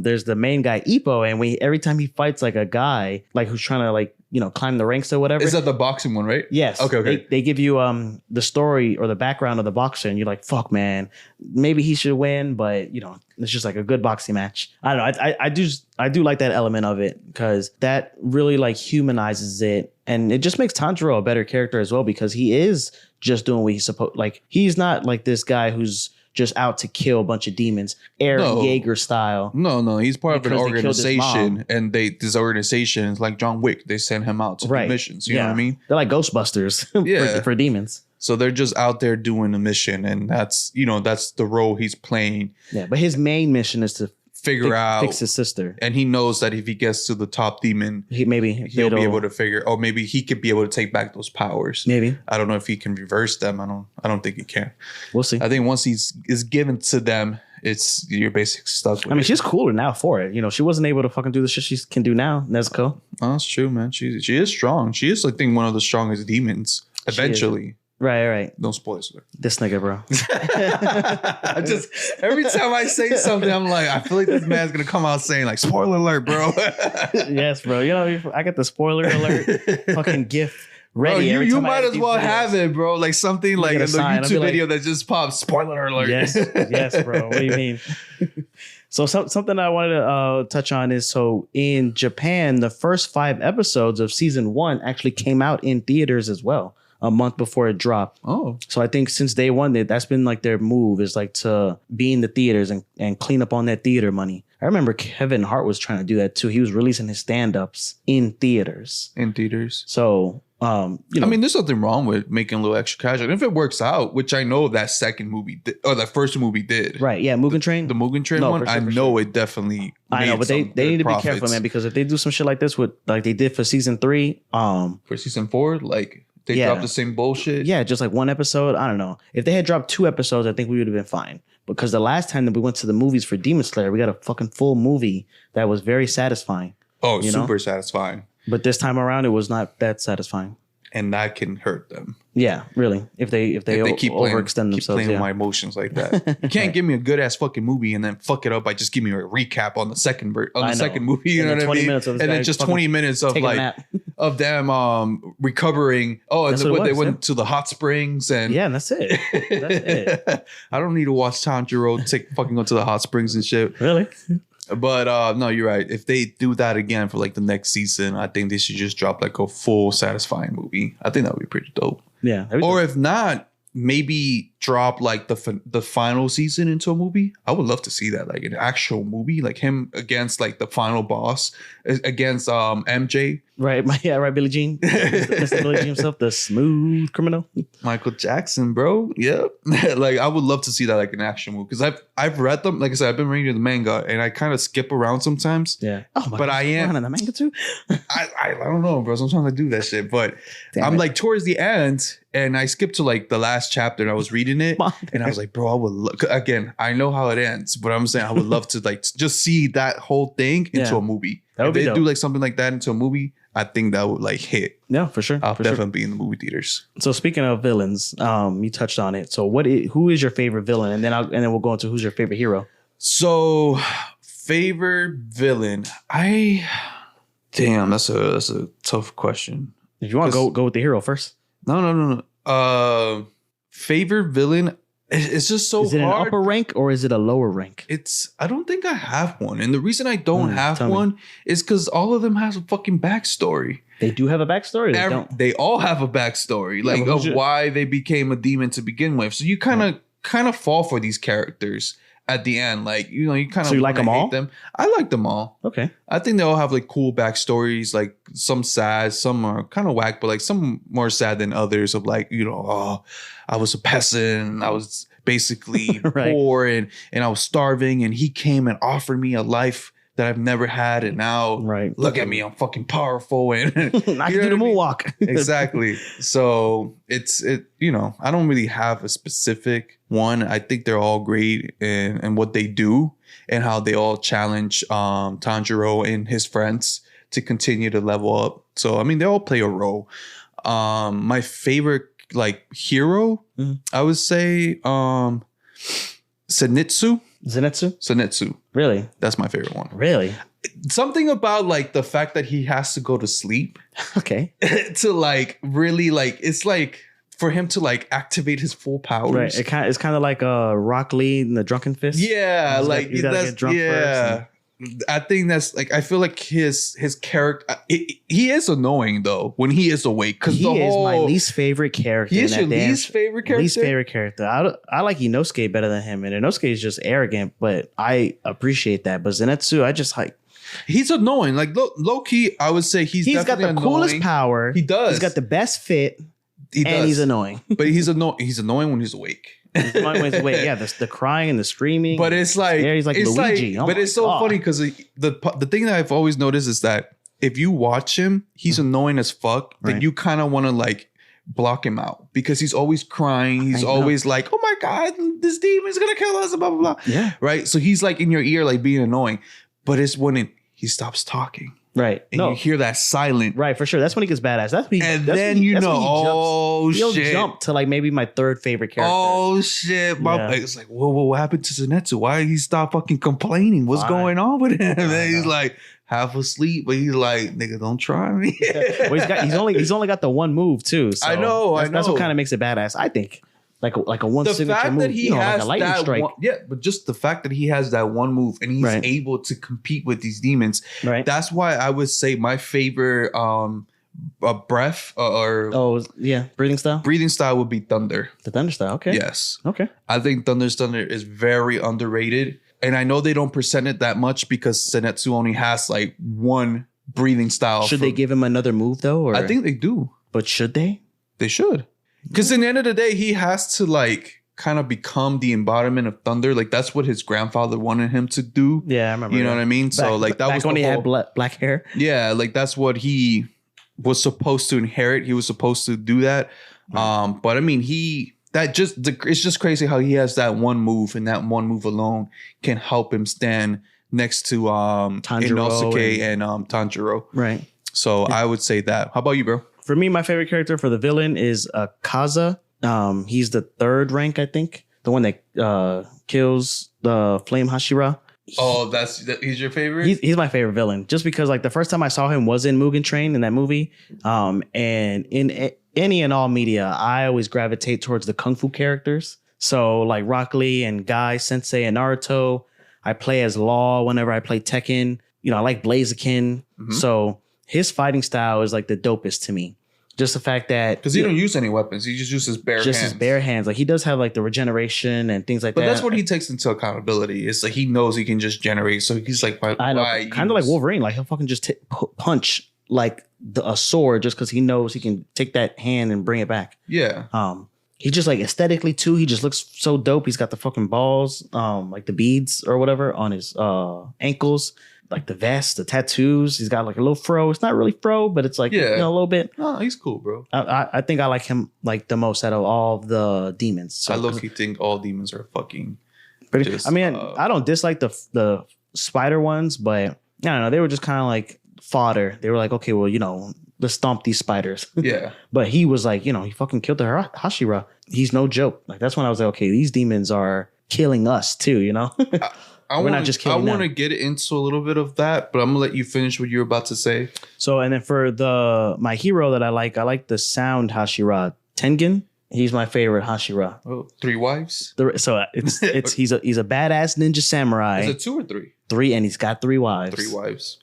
There's the main guy Ippo, and every time he fights like a guy like who's trying to like climb the ranks or whatever. Is that the boxing one, right? Yes. Okay. They give you the story or the background of the boxer, and you're like, fuck, man, maybe he should win, but it's just like a good boxing match. I don't know. I do like that element of it, because that really like humanizes it, and it just makes Tanjiro a better character as well, because he is just doing what he's supposed. Like, he's not like this guy who's just out to kill a bunch of demons, Eren Yeager style. No, he's part of an organization, and this organization is like John Wick. They send him out to do missions. You know what I mean? They're like Ghostbusters for demons. So they're just out there doing a mission, and that's the role he's playing. Yeah, but his main mission is to fix his sister, and he knows that if he gets to the top demon, he'll be able to figure, or maybe he could be able to take back those powers. Maybe. I don't know if he can reverse them. I don't think he can. We'll see. I think once is given to them, you're basically stuck with it. She's cooler now for it. She wasn't able to fucking do the shit she can do now, Nezuko. Oh, that's true, man. She is strong. She is, I think, one of the strongest demons eventually. Right. Don't spoil it. This nigga, bro. I just, every time I say something, I'm like, I feel like this man's gonna come out saying like, spoiler alert, bro. Yes, bro. I got the spoiler alert fucking GIF ready. Bro, you might as well have it, bro. Like something like in the YouTube video that just pops, spoiler alert. Yes, bro. What do you mean? So something I wanted to touch on is, so in Japan, the first 5 episodes of season 1 actually came out in theaters as well, a month before it dropped. Oh. So I think since day one, that's been like their move, is like to be in the theaters and clean up on that theater money. I remember Kevin Hart was trying to do that too. He was releasing his stand-ups in theaters. So, there's nothing wrong with making a little extra cash. And if it works out, which I know that second movie or that first movie did. Right. Yeah. Mugen Train. The Mugen Train one. I know it definitely. I know, but they need to be careful, man, because if they do some shit like this with like they did for season 3, for season 4, like they dropped the same bullshit. Yeah. Just like one episode. I don't know. If they had dropped 2 episodes, I think we would have been fine. Because the last time that we went to the movies for Demon Slayer, we got a fucking full movie that was very satisfying. Oh, super satisfying. But this time around, it was not that satisfying. And that can hurt them. Yeah, really. If they keep overextend themselves. Keep playing with my emotions like that. You can't give me a good ass fucking movie and then fuck it up by just giving me a recap on the second second movie. You know what I mean? And then just 20 minutes of like of them recovering. Oh, and they went to the hot springs and that's it. That's it. I don't need to watch Tanjiro fucking go to the hot springs and shit. Really? But no, you're right. If they do that again for like the next season, I think they should just drop like a full satisfying movie. I think that would be pretty dope. Yeah. Or if not, maybe drop like the final season into a movie. I would love to see that, like an actual movie, like him against like the final boss against MJ. Right. Right. Billie Jean. Mr. Billie Jean himself, the smooth criminal. Michael Jackson, bro. Yep. Like I would love to see that like an action movie because I've read them. Like I said, I've been reading the manga and I kind of skip around sometimes. Yeah. Oh my but God, I am in the manga too. I don't know, bro. Sometimes I do that shit, but I'm like towards the end and I skipped to like the last chapter and I was reading it and I was like, bro, I would look again. I know how it ends, but I'm saying I would love to like just see that whole thing into a movie. If they do like something like that into a movie, I think that would like hit. Yeah, for sure. I'll definitely be in the movie theaters. So speaking of villains, you touched on it. So who is your favorite villain? And then we'll go into who's your favorite hero. So favorite villain, damn, that's a tough question. If you want to go with the hero first. No. Favorite villain. It's just so hard. Is it an upper rank or is it a lower rank? I don't think I have one. And the reason I don't have one is because all of them has a fucking backstory. They do have a backstory? They all have a backstory, like of why they became a demon to begin with. So you kind of fall for these characters at the end. Like, you kind of So you like them all? I like them all. Okay. I think they all have like cool backstories, like some sad, some are kind of whack, but like some more sad than others of like, I was a peasant, I was basically right. poor and I was starving and he came and offered me a life that I've never had and now look at me, I'm fucking powerful and I can do the moonwalk. Exactly. So I don't really have a specific one. I think they're all great in what they do and how they all challenge Tanjiro and his friends to continue to level up. So I mean they all play a role. My favorite like hero, I would say Zenitsu. Really? That's my favorite one. Really? Something about like the fact that he has to go to sleep. Okay. To like really like it's like for him to like activate his full powers. Right. It's kind of like Rock Lee in the Drunken Fist. Yeah, he's gotta get drunk first. I think that's like I feel like his character. He is annoying though when he is awake because he is my least favorite character. He is your least favorite character. Least favorite character. I like Inosuke better than him, and Inosuke is just arrogant, but I appreciate that. But Zenitsu, I just like. He's annoying. Like low key, I would say he's got the annoying. Coolest power. He does. He's got the best fit. He's annoying. But he's annoying when he's awake. Yeah, the crying and the screaming. But it's like he's like Luigi. But it's so funny because the thing that I've always noticed is that if you watch him, he's annoying as fuck. Right. Then you kind of want to like block him out because he's always crying. He's always like, "Oh my god, this demon's gonna kill us!" Blah blah blah. Yeah, right. So he's like in your ear, like being annoying. But it's when he stops talking. Right. And you hear that silent. Right, for sure. That's when he gets badass. He'll jump to like maybe my third favorite character. Oh shit. It's like, whoa, what happened to Zenitsu? Why did he stop fucking complaining? What's going on with him? And he's like half asleep, but he's like, nigga, don't try me. Well, he's only got the one move too. So I know. That's what kind of makes it badass, I think. Like a one the signature fact move, that he has like a lightning strike. But just the fact that he has that one move and he's able to compete with these demons. Right. That's why I would say my favorite breath breathing style. Breathing style would be Thunder. The Thunder style. Okay. Yes. Okay. I think Thunder's Thunder is very underrated, and I know they don't present it that much because Zenitsu only has like one breathing style. Should they give him another move though? Or? I think they do. But should they? They should. Because in the end of the day, he has to like kind of become the embodiment of thunder. Like that's what his grandfather wanted him to do. Yeah, I remember. You know what I mean? So like that was when he had black hair. Yeah, like that's what he was supposed to inherit. He was supposed to do that. Right. But I mean, it's just crazy how he has that one move and that one move alone can help him stand next to Inosuke and Tanjiro. Right. So I would say that. How about you, bro? For me, my favorite character for the villain is Kaza. He's the third rank, I think. The one that kills the Flame Hashira. Oh, he's your favorite? He's my favorite villain. Just because like the first time I saw him was in Mugen Train in that movie. And in any and all media, I always gravitate towards the Kung Fu characters. So like Rock Lee and Guy Sensei and Naruto. I play as Law whenever I play Tekken. I like Blaziken. Mm-hmm. So his fighting style is like the dopest to me. Just the fact that because he don't use any weapons, he just uses bare hands. His bare hands. Like he does have like the regeneration and things like that. But that's what he takes into accountability. It's like he knows he can just generate. So he's like, I know, kind of like Wolverine. Like he'll fucking just punch like a sword just because he knows he can take that hand and bring it back. Yeah. He just like aesthetically too. He just looks so dope. He's got the fucking balls, like the beads or whatever on his ankles. Like the vest, the tattoos. He's got like a little fro. It's not really fro, but it's like, a little bit. Oh, he's cool, bro. I think I like him like the most out of all the demons. So, I low-key think all demons are fucking pretty. I mean, I don't dislike the spider ones, but I don't know. They were just kind of like fodder. They were like, okay, well, let's stomp these spiders. Yeah. But he was like, he fucking killed the Hashira. He's no joke. Like that's when I was like, okay, these demons are killing us too, We're not just killing them. I want to get into a little bit of that, but I'm gonna let you finish what you were about to say. So, and then for my hero that I like the sound Hashira, Tengen. He's my favorite Hashira. Oh, 3 wives. So it's he's a badass ninja samurai. Is it 2 or 3? 3, and he's got 3 wives. 3 wives.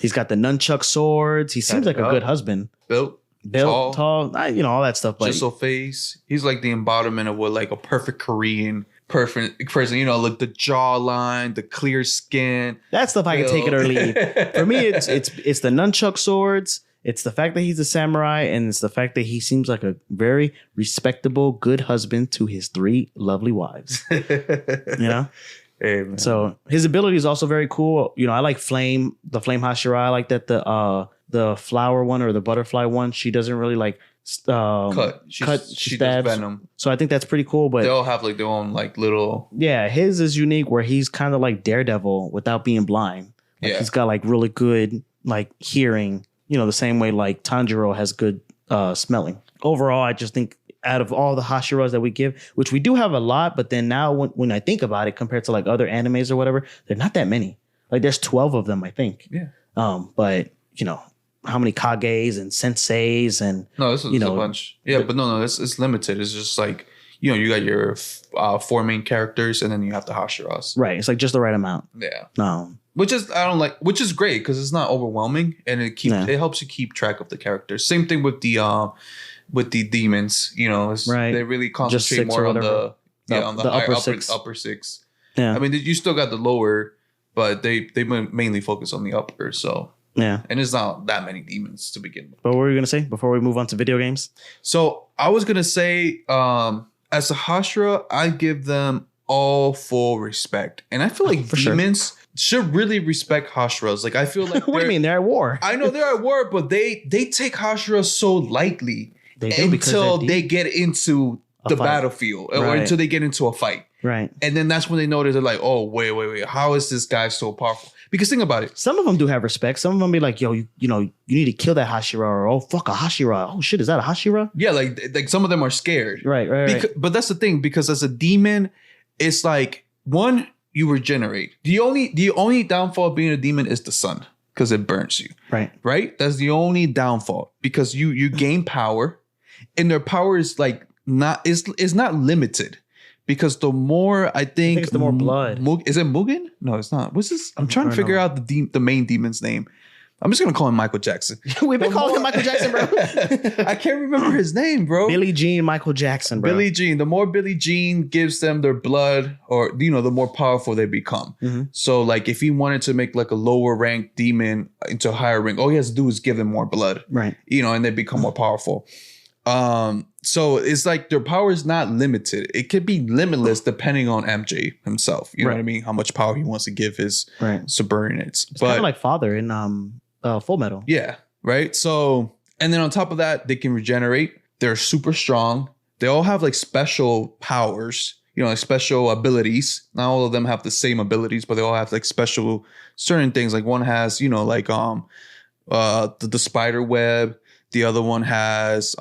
He's got the nunchuck swords. He seems like a good husband. Built, tall, all that stuff. But Jizzle face. He's like the embodiment of what like a perfect Korean perfect person, like the jawline, the clear skin. That stuff I can take it or leave. For me, it's the nunchuck swords. It's the fact that he's a samurai, and it's the fact that he seems like a very respectable, good husband to his 3 lovely wives. Hey, man. So his ability is also very cool. I like the flame Hashira. I like that the flower one or the butterfly one. She doesn't really like cut. She stabs. Does venom. So I think that's pretty cool. But they all have like their own like little. Yeah, his is unique where he's kind of like Daredevil without being blind. Like he's got like really good like hearing. The same way like Tanjiro has good smelling. Overall, I just think out of all the Hashiras that we give, which we do have a lot, but then now when I think about it, compared to like other animes or whatever, they're not that many. Like there's 12 of them, I think. Yeah. But how many Kages and Senseis and this is a bunch. Yeah, but no, it's limited. It's just like you got your 4 main characters, and then you have the Hashiras. Right. It's like just the right amount. Yeah. Which is great because it's not overwhelming, and it helps you keep track of the characters. Same thing with the demons. They really concentrate more on the upper 6. Yeah. I mean, you still got the lower, but they mainly focus on the upper. So yeah, and it's not that many demons to begin with. But what were you gonna say before we move on to video games? So I was gonna say, as a Hashira, I give them all full respect, and I feel like demons should really respect Hashiras. Like I feel like what do you mean they're at war? I know they're at war, but they take Hashiras so lightly until they get into the battlefield or until they get into a fight. Right. And then that's when they notice they're like, oh, wait. How is this guy so powerful? Because think about it. Some of them do have respect. Some of them be like, yo, you need to kill that Hashira, or oh, fuck a Hashira. Oh, shit, is that a Hashira? Yeah, like some of them are scared. Right. But that's the thing, because as a demon, it's like, one, you regenerate. The only downfall of being a demon is the sun, because it burns you. Right? That's the only downfall, because you gain power, and their power is like is not limited. Because the more I think it's the more blood. Is it Mugen? No, it's not. What's this? I'm trying to figure out the main demon's name. I'm just gonna call him Michael Jackson. We've been calling him Michael Jackson, bro. I can't remember his name, bro. Billie Jean Michael Jackson, bro. Billie Jean. The more Billie Jean gives them their blood, or the more powerful they become. Mm-hmm. So, like, if he wanted to make like a lower ranked demon into a higher rank, all he has to do is give them more blood, right? And they become more powerful. So it's like their power is not limited. It could be limitless depending on MJ himself. You know what I mean? How much power he wants to give his subordinates. It's kind of like Father in Full Metal. Yeah. Right. So, and then on top of that, they can regenerate. They're super strong. They all have like special powers, like special abilities. Not all of them have the same abilities, but they all have like special certain things. Like one has, like the spider web. The other one has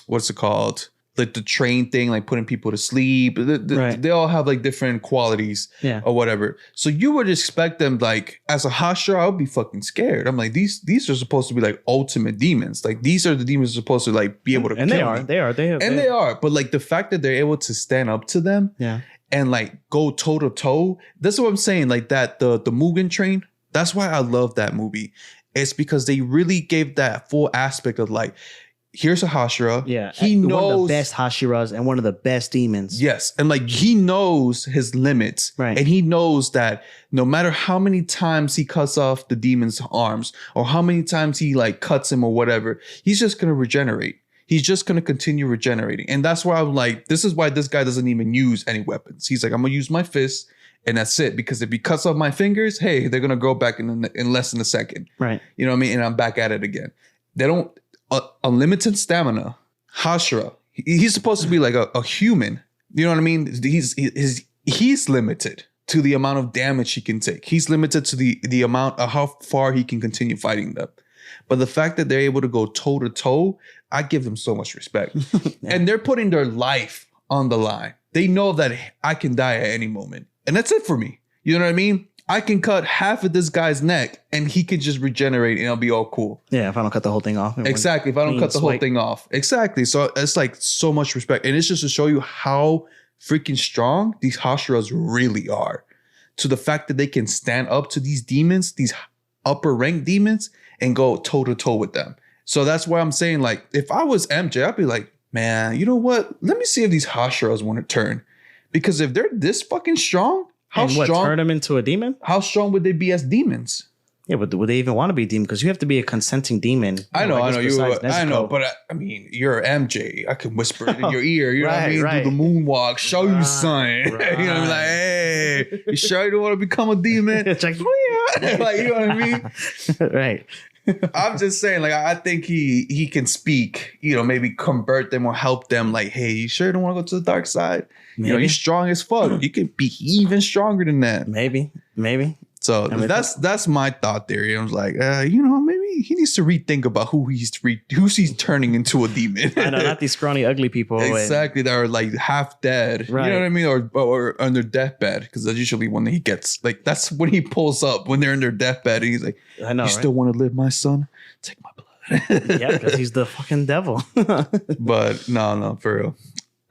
what's it called? Like the train thing, like putting people to sleep. They all have like different qualities or whatever. So you would expect them, like, as a Hashira, I would be fucking scared. I'm like, these are supposed to be like ultimate demons. Like these are the demons supposed to like be able to kill me. They are. But like the fact that they're able to stand up to them and like go toe to toe. That's what I'm saying. Like that, the Mugen Train. That's why I love that movie. It's because they really gave that full aspect of like, here's a Hashira. Yeah. He knows one of the best Hashiras and one of the best demons. Yes. And like he knows his limits. Right. And he knows that no matter how many times he cuts off the demon's arms or how many times he like cuts him or whatever, he's just going to regenerate. He's just going to continue regenerating. And that's why I'm like, this is why this guy doesn't even use any weapons. He's like, I'm going to use my fists and that's it. Because if he cuts off my fingers, hey, they're going to go back in less than a second. Right. You know what I mean? And I'm back at it again. They don't, unlimited stamina. Hashira, he's supposed to be like a human. You know what I mean? He's limited to the amount of damage he can take. He's limited to the amount of how far he can continue fighting them. But the fact that they're able to go toe to toe, I give them so much respect. Yeah. And they're putting their life on the line. They know that I can die at any moment. And that's it for me. You know what I mean? I can cut half of this guy's neck and he can just regenerate and it'll be all cool. Yeah, if I don't cut the whole thing off. Exactly. If I don't cut the whole thing off. Exactly. So it's like so much respect. And it's just to show you how freaking strong these Hashiras really are. To the fact that they can stand up to these demons, these upper rank demons, and go toe to toe with them. So that's why I'm saying, like, if I was MJ, I'd be like, man, you know what? Let me see if these Hashiras want to turn. Because if they're this fucking strong, turn them into a demon? How strong would they be as demons? Yeah, but would they even want to be a demon? Because you have to be a consenting demon. I know, but I mean, you're MJ. I can whisper it in your ear. You know what I mean? Do the moonwalk, show you something. Right. You know, like, hey, you sure you don't want to become a demon? It's like, like, you know what I mean? Right. I'm just saying, like, I think he can speak, you know, maybe convert them or help them. Like, hey, you sure don't want to go to the dark side? Maybe. You know, you're strong as fuck. You could be even stronger than that. Maybe. So that's my thought there. I was like, you know, maybe he needs to rethink about who he's turning into a demon. I know, not these scrawny, ugly people. Exactly, that are like half dead. Right. You know what I mean? Or on their deathbed, because that's usually when he gets, like, that's when he pulls up, when they're in their deathbed and he's like, I know, you still want to live, my son? Take my blood. Yeah, because he's the fucking devil. But no, for real.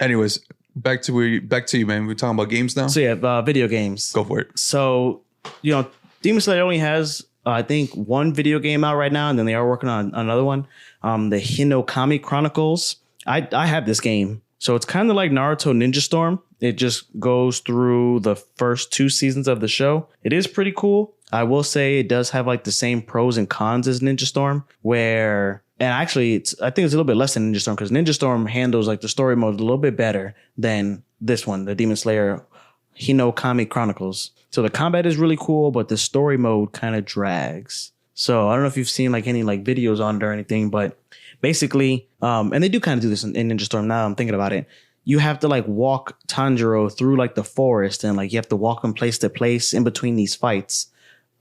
Anyways, back to you, man. We're talking about games now. So yeah, video games. Go for it. So, you know, Demon Slayer only has, I think, one video game out right now, and then they are working on another one, the Hinokami Chronicles. I have this game. So it's kind of like Naruto Ninja Storm. It just goes through the first 2 seasons of the show. It is pretty cool. I will say it does have like the same pros and cons as Ninja Storm, and actually I think it's a little bit less than Ninja Storm, because Ninja Storm handles like the story mode a little bit better than this one, the Demon Slayer Hinokami Chronicles. So the combat is really cool, but the story mode kind of drags. So I don't know if you've seen like any like videos on it or anything, but basically, and they do kind of do this in Ninja Storm now I'm thinking about it. You have to like walk Tanjiro through like the forest, and like you have to walk from place to place in between these fights.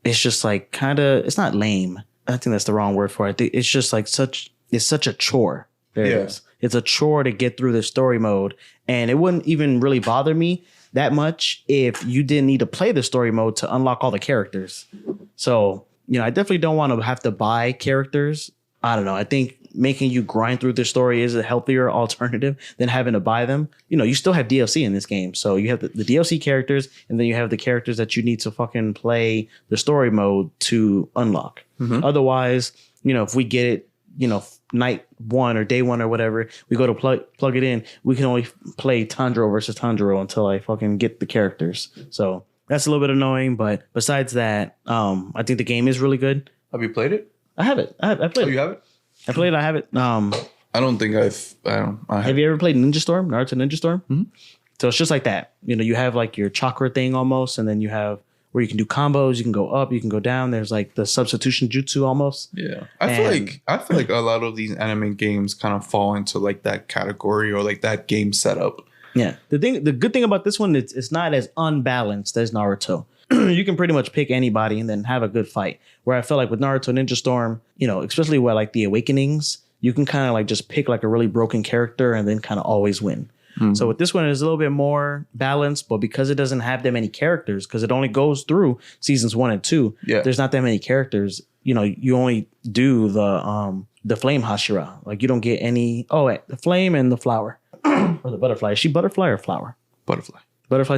It's just like kind of, it's not lame. I think that's the wrong word for it. It's just like it's such a chore. There it is. It's a chore to get through the story mode, and it wouldn't even really bother me that much if you didn't need to play the story mode to unlock all the characters. So, you know, I definitely don't want to have to buy characters. I don't know. I think making you grind through the story is a healthier alternative than having to buy them. You know, you still have DLC in this game. So you have the DLC characters, and then you have the characters that you need to fucking play the story mode to unlock. Mm-hmm. Otherwise, you know, if we get it, you know, night 1 or day 1 or whatever, we go to plug it in, we can only play Tanjiro versus Tanjiro until I fucking get the characters. So that's a little bit annoying, but besides that, I think the game is really good. Have you played it? I have it. I played it. Oh, you have it? I played it. I have it. I don't think have you ever played Ninja Storm? Naruto Ninja Storm? Mm-hmm. So it's just like that. You know, you have like your chakra thing almost, and then you have where you can do combos, you can go up, you can go down. There's like the substitution jutsu almost. Yeah. I feel like a lot of these anime games kind of fall into like that category or like that game setup. Yeah. The good thing about this one is it's not as unbalanced as Naruto. You can pretty much pick anybody and then have a good fight. Where I feel like with Naruto Ninja Storm, you know, especially with like the Awakenings, you can kind of like just pick like a really broken character and then kind of always win. Mm-hmm. So with this one, it's a little bit more balanced, but because it doesn't have that many characters, because it only goes through seasons 1 and 2, there's not that many characters. You know, you only do the flame Hashira. Like you don't get any. Oh, the flame and the flower or the butterfly. Is she butterfly or flower? Butterfly.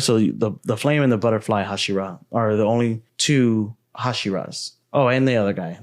So the flame and the butterfly Hashira are the only 2 Hashiras. Oh, and the other guy,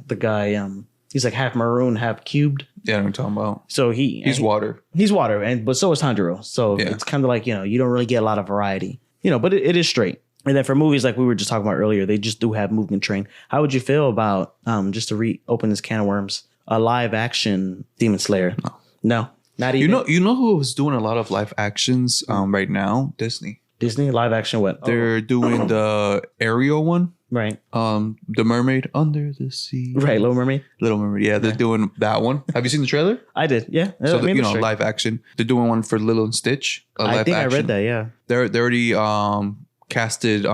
he's like half maroon, half cubed. Yeah, I know what I'm talking about. So he's water. He's water, but so is Tanjiro. So Yeah. it's kind of like, you don't really get a lot of variety, but it is straight. And then for movies like we were just talking about earlier, they just do have Movement Train. How would you feel about, just to reopen this can of worms, a live action Demon Slayer? No, not even. You know who is doing a lot of live actions right now? Disney live action what? They're doing the Ariel one. Right. The Mermaid Under the Sea. Right, Little Mermaid. Yeah, they're doing that one. Have you seen the trailer? I did, yeah. So live action. They're doing one for Lilo and Stitch. I think I read that, yeah. They're already casted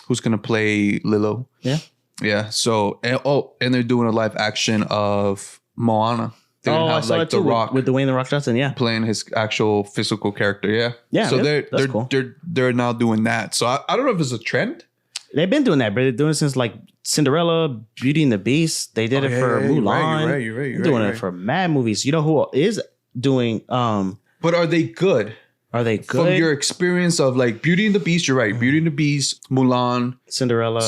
who's gonna play Lilo. Yeah. Yeah. So and they're doing a live action of Moana. They're gonna have I saw like that too, The Rock with Dwayne The Rock Johnson, yeah. playing his actual physical character. Yeah. Yeah. So that's cool. they're now doing that. So I don't know if it's a trend. They've been doing that, but they're doing it since like Cinderella, Beauty and the Beast. They did it for Mulan. You're right. They're doing it for mad movies. You know who is doing? But are they good? Are they good? From your experience of like Beauty and the Beast, you're right. Beauty and the Beast, Mulan, Cinderella.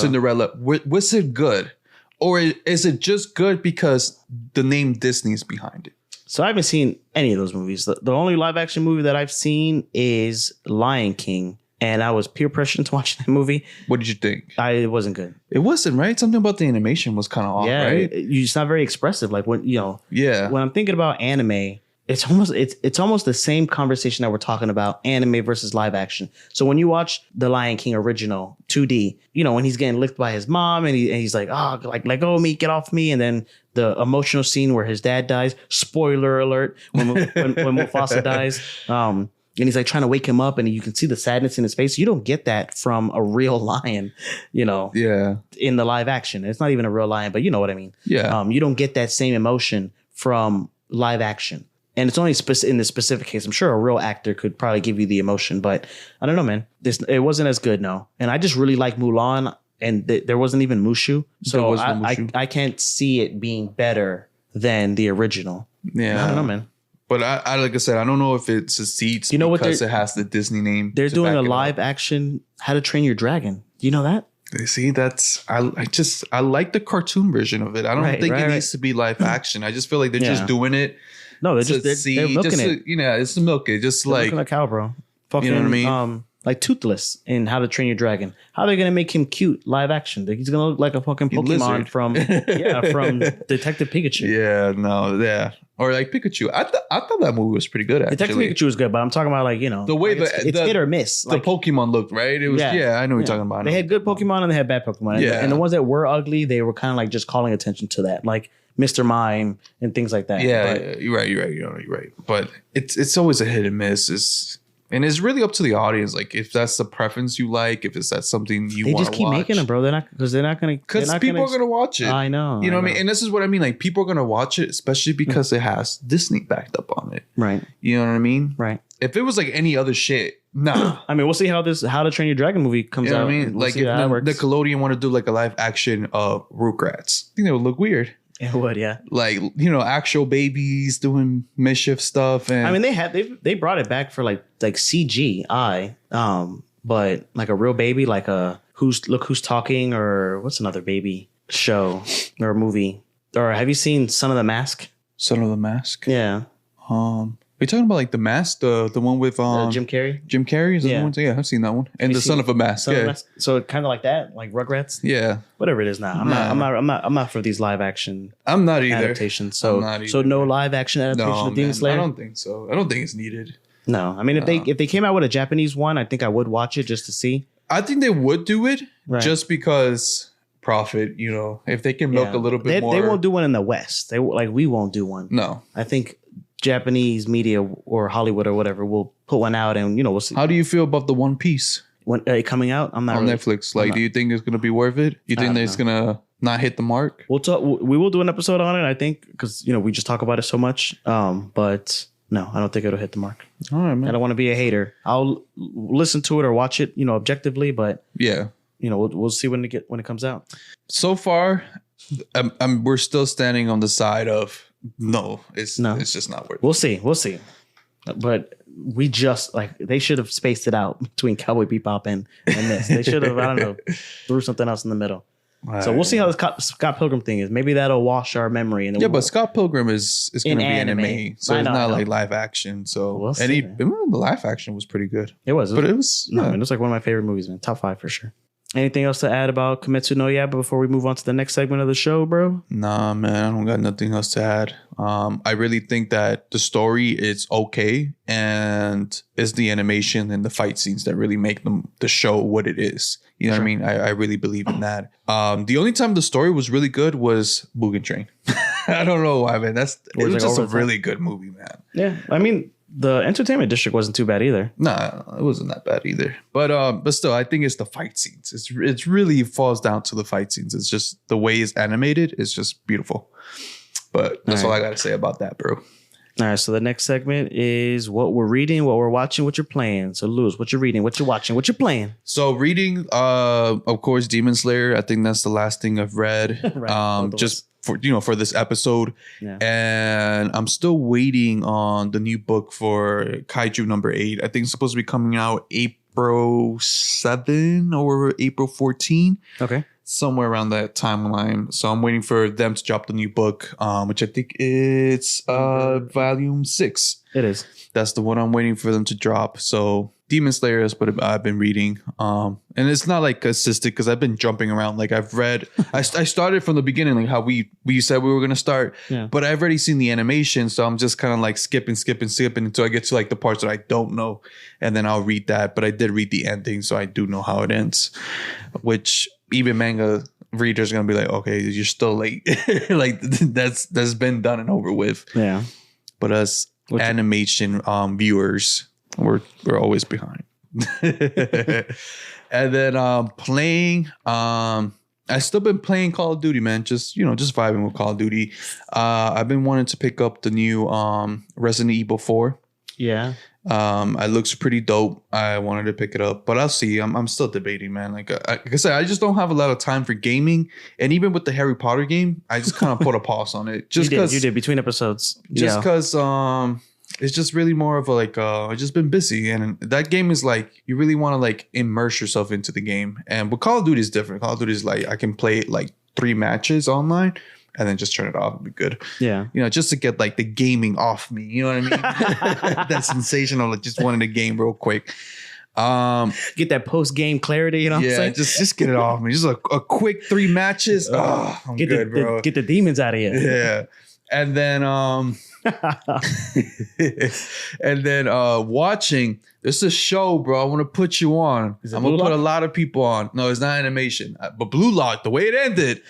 Was it good? Or is it just good because the name Disney is behind it? So I haven't seen any of those movies. The only live action movie that I've seen is Lion King. And I was peer pressured to watch that movie. What did you think? It wasn't good. It wasn't, right? Something about the animation was kind of off, right? It's not very expressive. Like when Yeah. When I'm thinking about anime, it's almost the same conversation that we're talking about anime versus live action. So when you watch the Lion King original 2D, when he's getting licked by his mom and he's like, oh, like let go of me, get off me, and then the emotional scene where his dad dies. Spoiler alert: when Mufasa dies. And he's like trying to wake him up and you can see the sadness in his face. You don't get that from a real lion, Yeah. in the live action. It's not even a real lion, but you know what I mean? Yeah. You don't get that same emotion from live action. And it's only in this specific case. I'm sure a real actor could probably give you the emotion, but I don't know, man. It wasn't as good, no. And I just really like Mulan, and there wasn't even Mushu. So I can't see it being better than the original. Yeah. I don't know, man. But I like I said, I don't know if it succeeds because it has the Disney name. They're doing a live action How to Train Your Dragon. Do you know that? See, I like the cartoon version of it. I don't think it needs to be live action. I just feel like they're just doing it. No, they're milking it. It's to milk it. Just they're like milking a cow, bro. Fucking, you know what I mean? Like Toothless in How to Train Your Dragon. How are they gonna make him cute live action? He's gonna look like a fucking Pokemon from Detective Pikachu. Yeah, no, yeah. Or like Pikachu. I thought that movie was pretty good, actually. Detective Pikachu was good, but I'm talking about like, the way it's hit or miss. The Pokemon looked, right? It was I know what you're talking about. They had good Pokemon and they had bad Pokemon. And the ones that were ugly, they were kind of like just calling attention to that. Like Mr. Mime and things like that. Yeah, you're right. You're right. But it's always a hit and miss. And it's really up to the audience. Like if that's the preference you like, if that's something you want to watch. They just keep making them, bro. They're not going to. Because people are going to watch it. I know. You know what I mean? And this is what I mean. Like people are going to watch it, especially because it has Disney backed up on it. Right. You know what I mean? Right. If it was like any other shit, nah. I mean, we'll see how How to Train Your Dragon movie comes out. I mean, like if Nickelodeon want to do like a live action of Rugrats, I think it would look weird. It would, yeah. Like, actual babies doing mischief stuff. And I mean, they brought it back for like CGI, but like a real baby, like Who's Talking, or what's another baby show or movie? Or have you seen Son of the Mask? Son of the Mask? Yeah. Are you talking about like The Mask, the one with Jim Carrey? Jim Carrey is the one? Yeah, I've seen that one. And the Son of a Mask. Yeah. So kind of like that, like Rugrats. Yeah. Whatever it is now. I'm not for these live action. I'm not either. Adaptations. So no live action adaptation of Demon Slayer. I don't think so. I don't think it's needed. No, I mean if they came out with a Japanese one, I think I would watch it just to see. I think they would do it just because profit. If they can milk a little bit more. They won't do one in the West. We won't do one. No, I think Japanese media or Hollywood or whatever will put one out, and we'll see. How do you feel about the One Piece when coming out? I'm not on Netflix. Like, do you think it's gonna be worth it? You think that it's gonna not hit the mark? We'll talk. We will do an episode on it, I think, because we just talk about it so much. But no, I don't think it'll hit the mark. All right, man. I don't want to be a hater. I'll listen to it or watch it, objectively, but yeah, we'll see when it comes out. So far, we're still standing on the side of. No, it's just not worth it. We'll see. But we just they should have spaced it out between Cowboy Bebop and this. They should have, I don't know, threw something else in the middle. So we'll see how this Scott Pilgrim thing is. Maybe that'll wash our memory. And but Scott Pilgrim is going to be anime, so it's not like live action. So We'll see, the live action was pretty good. It was but it was it was like one of my favorite movies, man. Top 5 for sure. Anything else to add about Kimetsu no Yaiba before we move on to the next segment of the show, bro? Nah, man, I don't got nothing else to add. I really think that the story is okay, and it's the animation and the fight scenes that really make the show what it is. You know what I mean? I really believe in that. The only time the story was really good was Mugen Train. I don't know why, man. It was just a really good movie, man. Yeah, I mean, the entertainment district wasn't too bad either. Nah, it wasn't that bad either. But still, I think it's the fight scenes. It's really falls down to the fight scenes. It's just the way it's animated. It's just beautiful. But that's all I got to say about that, bro. All right, so the next segment is what we're reading, what we're watching, what you're playing. So, Lewis, what you're reading, what you're watching, what you're playing. So, reading, of course, Demon Slayer. I think that's the last thing I've read. Just for this episode. Yeah. And I'm still waiting on the new book for Kaiju number 8. I think it's supposed to be coming out April 7 or April 14. Okay. Somewhere around that timeline. So I'm waiting for them to drop the new book, which I think it's volume 6. It is. That's the one I'm waiting for them to drop. So Demon Slayer is what I've been reading. And it's not like consistent because I've been jumping around. Like I've read, I started from the beginning, like how we said we were going to start, but I've already seen the animation. So I'm just kind of like skipping until I get to like the parts that I don't know. And then I'll read that. But I did read the ending. So I do know how it ends, which even manga readers are going to be like, okay, you're still late. Like that's been done and over with. Yeah. But us animation viewers, we're always behind. And then playing, I still been playing Call of Duty, man. Just vibing with Call of Duty. I've been wanting to pick up the new Resident Evil 4. Yeah. It looks pretty dope. I wanted to pick it up, but I'll see. I'm still debating, man. Like I said, I just don't have a lot of time for gaming, and even with the Harry Potter game, I just kind of put a pause on it. Just because you did between episodes. Just because it's just really more of a like I've just been busy, and that game is like you really want to like immerse yourself into the game. And but Call of Duty is different. Call of Duty is like I can play like 3 matches online and then just turn it off and be good. Yeah. Just to get like the gaming off me. You know what I mean? That sensation of like just wanting to game real quick. Get that post-game clarity, you know what I'm saying? just get it off me. Just a quick 3 matches. I'm good, bro. Get the demons out of here. Yeah. And then watching. This is a show, bro. I want to put you on. I'm gonna put a lot of people on. No, it's not animation. But Blue Lock, the way it ended.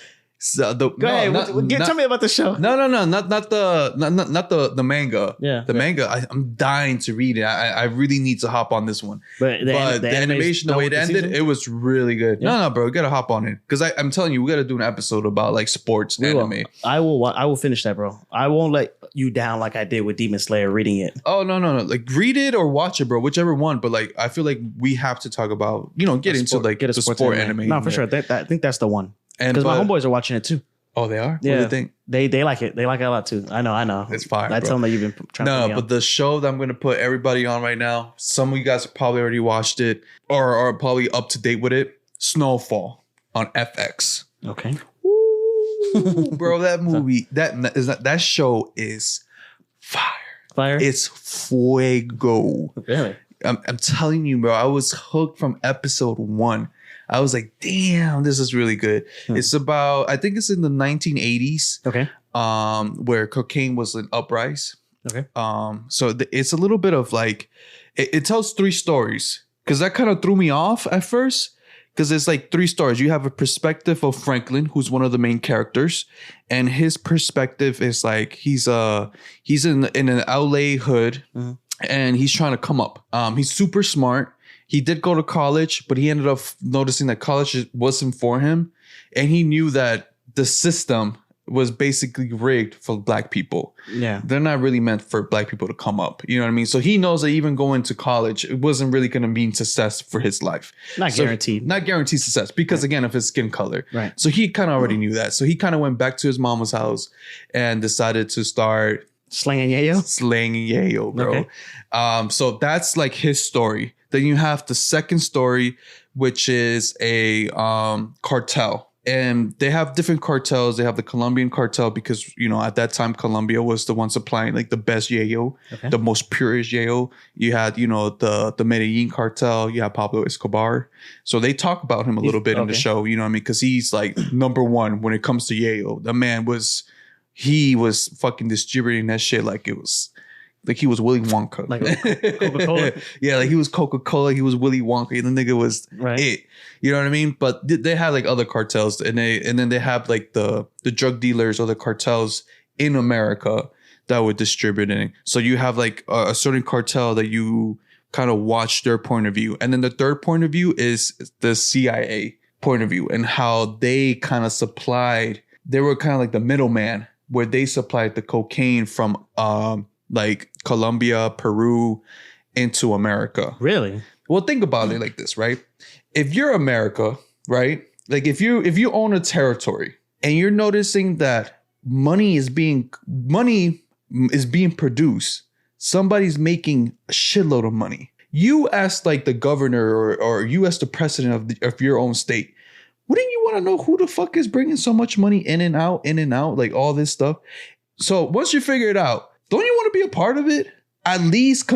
So Go ahead. Tell me about the show. No, not the manga. Yeah, the manga. I'm dying to read it. I really need to hop on this one. But the animation, the way it ended, it was really good. Yeah. No, bro, you gotta hop on it because I'm telling you, we gotta do an episode about like sports anime. I will finish that, bro. I won't let you down like I did with Demon Slayer reading it. Oh no! Like read it or watch it, bro. Whichever one. But like, I feel like we have to talk about get into like the sport anime. No, for sure. I think that's the one. Because my homeboys are watching it too. Oh, they are? Yeah. What do you think? They like it. They like it a lot too. I know. It's fire. I tell them that you've been trying to. No, but the show that I'm going to put everybody on right now, some of you guys have probably already watched it or are probably up to date with it. Snowfall on FX. Okay. Ooh, bro, that movie, that show is fire. Fire? It's fuego. Really? I'm telling you, bro. I was hooked from episode 1. I was like, damn, this is really good. It's about, I think it's in the 1980s. Okay. Where cocaine was an uprise. Okay. So it's a little bit of like, it tells 3 stories. Because that kind of threw me off at first. Because it's like 3 stories. You have a perspective of Franklin, who's one of the main characters. And his perspective is like, he's in an LA hood. Mm-hmm. And he's trying to come up. He's super smart. He did go to college, but he ended up noticing that college wasn't for him. And he knew that the system was basically rigged for black people. Yeah. They're not really meant for black people to come up. You know what I mean? So he knows that even going to college, it wasn't really going to mean success for his life. Not guaranteed. Not guaranteed success because, again, of his skin color. Right. So he kind of already knew that. So he kind of went back to his mama's house and decided to start slanging yayo? Slanging yayo, bro. Okay. So that's like his story. Then you have the second story, which is a cartel. And they have different cartels. They have the Colombian cartel because, you know, at that time, Colombia was the one supplying like the best yayo, the most purest yayo. You had, you know, the Medellin cartel. You had Pablo Escobar. So they talk about him a little bit in the show, you know what I mean? Because he's like number one when it comes to yayo. The man he was fucking distributing that shit like it was... Like he was Willy Wonka. Like Coca-Cola? Yeah, like he was Coca-Cola. He was Willy Wonka. And the nigga was it. You know what I mean? But they had like other cartels. And then they have like the drug dealers or the cartels in America that were distributing. So you have like a certain cartel that you kind of watch their point of view. And then the third point of view is the CIA point of view and how they kind of supplied. They were kind of like the middleman where they supplied the cocaine from... like Colombia, Peru, into America. Really? Well, think about it like this, right? If you're America, right? Like if you own a territory and you're noticing that money is being produced, somebody's making a shitload of money. You as like the governor or you as the president of your own state, wouldn't you want to know who the fuck is bringing so much money in and out, like all this stuff? So once you figure it out, don't you want to be a part of it? At least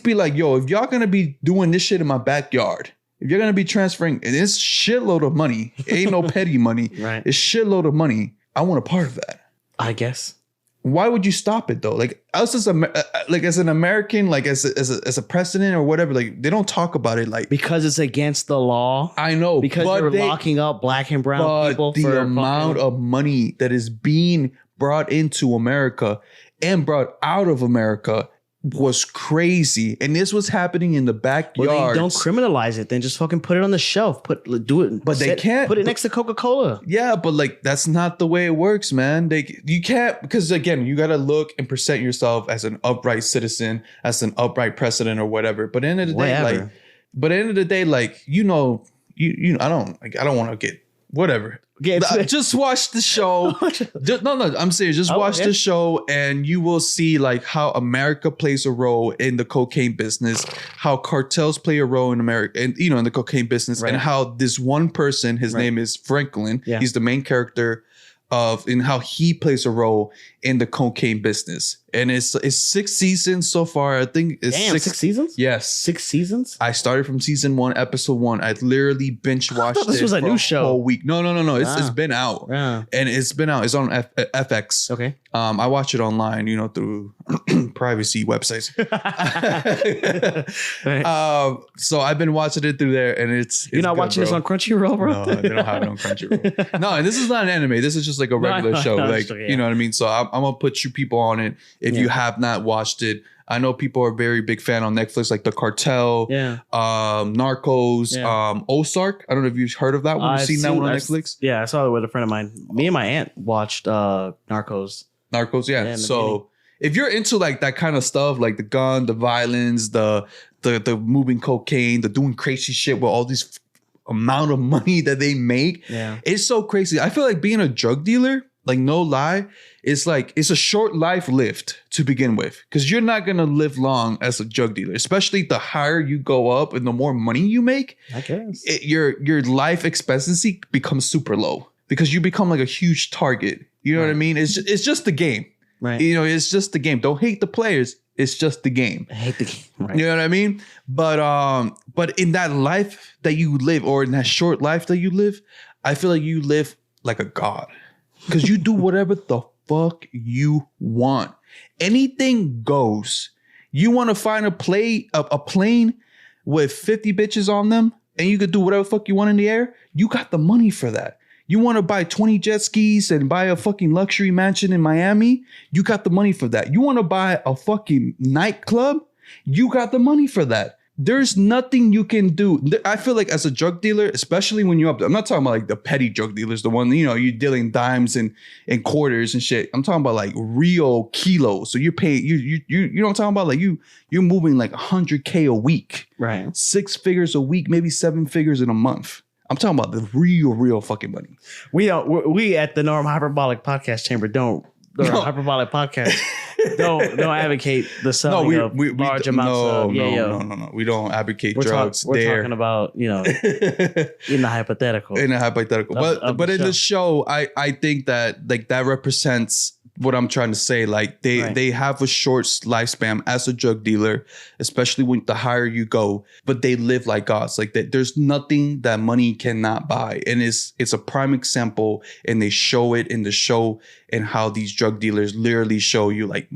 be like, yo, if y'all gonna be doing this shit in my backyard, if you're gonna be transferring this shitload of money, it ain't no petty money, right? It's shitload of money. I want a part of that. I guess. Why would you stop it though? Like us as as an American, like as a president or whatever, like they don't talk about it like because it's against the law. I know because they're locking up black and brown people. The amount of money that is being brought into America and brought out of America was crazy. And this was happening in the backyard. Well, don't criminalize it. Then just fucking put it on the shelf. Do it. But they can't. Put it next to Coca-Cola. Yeah, but like that's not the way it works, man. You can't, because again, you got to look and present yourself as an upright citizen, as an upright president or whatever. But at the end of the day, like, you know, I don't want to get whatever. Just watch the show. No, I'm serious. Just watch the show and you will see like how America plays a role in the cocaine business, how cartels play a role in America and, you know, in the cocaine business, and how this one person, his name is Franklin. Yeah. He's the main character in how he plays a role in the cocaine business. And it's 6 seasons so far. I think it's 6 seasons? Yes. 6 seasons? I started from season 1, episode 1. I literally binge watched it. This was a new show. Whole week. No. It's been out. Yeah. And it's been out. It's on FX. Okay. I watch it online, you know, through privacy websites. So I've been watching it through there, and it's you're not watching this on Crunchyroll, bro? No, they don't have it on Crunchyroll. No, and this is not an anime. This is just like a regular show. Like, you know what I mean? So I'm gonna put you people on it if you have not watched it. I know people are very big fan on Netflix, like The Cartel, Narcos, Ozark. I don't know if you've heard of that one. You've seen that one on Netflix? Yeah, I saw it with a friend of mine. Me and my aunt watched Narcos. Narcos, yeah. So if you're into like that kind of stuff, like the gun, the violence, the moving cocaine, the doing crazy shit with all these amount of money that they make, it's so crazy. I feel like being a drug dealer, like no lie, it's a short life lived to begin with, because you're not gonna live long as a drug dealer, especially the higher you go up and the more money you make. I guess your life expectancy becomes super low because you become like a huge target. You know what I mean? It's just the game, right? You know, it's just the game. Don't hate the players. It's just the game. I hate the game. Right. You know what I mean? But in that life that you live, or in that short life that you live, I feel like you live like a god, because you do whatever the fuck you want. Anything goes. You want to find a plane with 50 bitches on them, and you could do whatever the fuck you want in the air. You got the money for that. You want to buy 20 jet skis and buy a fucking luxury mansion in Miami? You got the money for that. You want to buy a fucking nightclub? You got the money for that. There's nothing you can do. I feel like as a drug dealer, especially when you're up, I'm not talking about like the petty drug dealers, the one, you know, you're dealing dimes and quarters and shit. I'm talking about like real kilos. So you're paying, you know what I'm talking about? Like you're moving like 100K a week, right? 6 figures a week, maybe 7 figures in a month. I'm talking about the real fucking money. We at the Norm Hyperbolic Podcast Chamber don't. The Hyperbolic Podcast don't advocate the selling of large amounts of no. We don't advocate drugs. We're talking about, in the hypothetical. In a hypothetical. But in the show, I think that like that represents what I'm trying to say. Like they have a short lifespan as a drug dealer, especially when the higher you go, but they live like gods. Like there's nothing that money cannot buy. And it's a prime example, and they show it in the show, and how these drug dealers literally show you like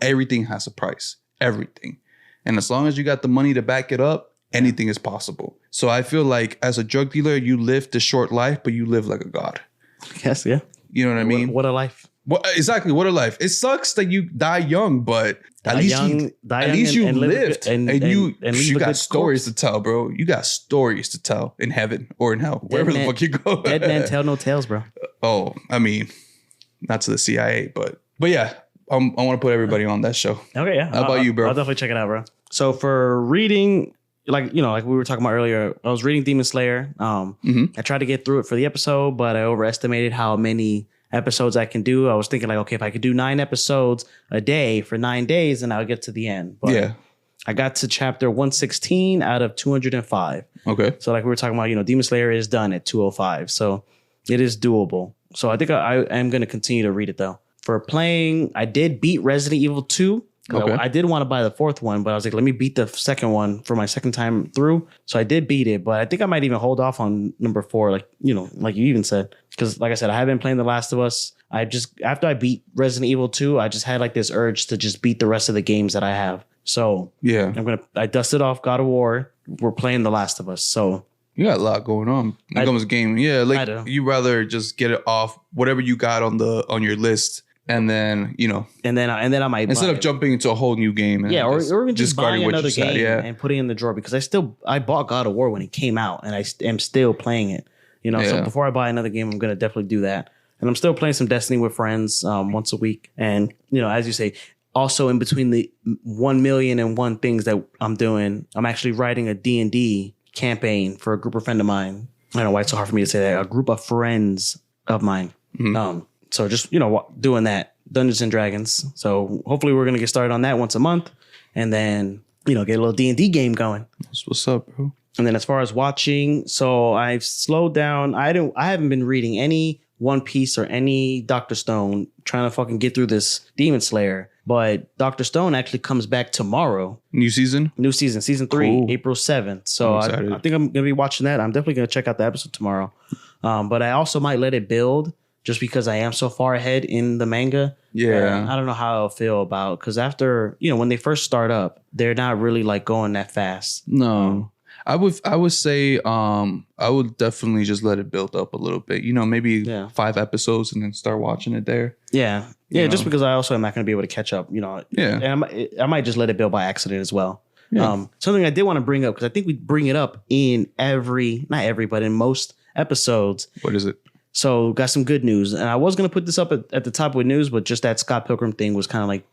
everything has a price, everything. And as long as you got the money to back it up, anything is possible. So I feel like as a drug dealer, you live the short life, but you live like a god. Yes, yeah. You know what I mean? What a life. Exactly. What a life. It sucks that you die young, but at least you lived and you got stories to tell, bro. You got stories to tell in heaven or in hell, wherever the fuck you go. Dead man tell no tales, bro. Oh, I mean, not to the CIA, but yeah, I want to put everybody on that show. Okay, yeah. How about you, bro? I'll definitely check it out, bro. So for reading, like we were talking about earlier, I was reading Demon Slayer. I tried to get through it for the episode, but I overestimated how many episodes I can do. I was thinking like, okay, if I could do 9 episodes a day for 9 days, then I'll get to the end. But yeah, I got to chapter 116 out of 205. Okay. So like we were talking about, Demon Slayer is done at 205. So it is doable. So I think I am going to continue to read it though. For playing, I did beat Resident Evil 2. Okay. I did want to buy the 4th one, but I was like, let me beat the 2nd one for my 2nd time through. So I did beat it, but I think I might even hold off on number 4, like you even said. Because like I said, I have been playing The Last of Us. After I beat Resident Evil 2, I just had like this urge to just beat the rest of the games that I have. So yeah, I dusted off God of War. We're playing The Last of Us. So you got a lot going on when it comes to game. Yeah, like you rather just get it off whatever you got on your list. And then, and then I might instead of jumping into a whole new game. And or just buying another game and putting it in the drawer, because I bought God of War when it came out, and I am still playing it. So before I buy another game, I'm going to definitely do that. And I'm still playing some Destiny with friends once a week. And, as you say, also in between the 1,000,001 things that I'm doing, I'm actually writing a D&D campaign for a group of friends of mine. I don't know why it's so hard for me to say that. A group of friends of mine. Mm-hmm. So just, doing that, Dungeons and Dragons. So hopefully we're going to get started on that once a month, and then, get a little D&D game going. That's what's up, bro. And then as far as watching, so I've slowed down. I haven't been reading any One Piece or any Dr. Stone, trying to fucking get through this Demon Slayer. But Dr. Stone actually comes back tomorrow. New season, season 3, cool. April 7th. So I think I'm going to be watching that. I'm definitely going to check out the episode tomorrow. But I also might let it build, just because I am so far ahead in the manga. Yeah. I don't know how I'll feel about, because after, when they first start up, they're not really like going that fast. No. I would say I would definitely just let it build up a little bit. Maybe 5 episodes and then start watching it there. Yeah. Yeah, just because I also am not going to be able to catch up, Yeah. And I might just let it build by accident as well. Yeah. Something I did want to bring up, because I think we bring it up in but in most episodes. What is it? So got some good news. And I was going to put this up at the top with news, but just that Scott Pilgrim thing was kind of like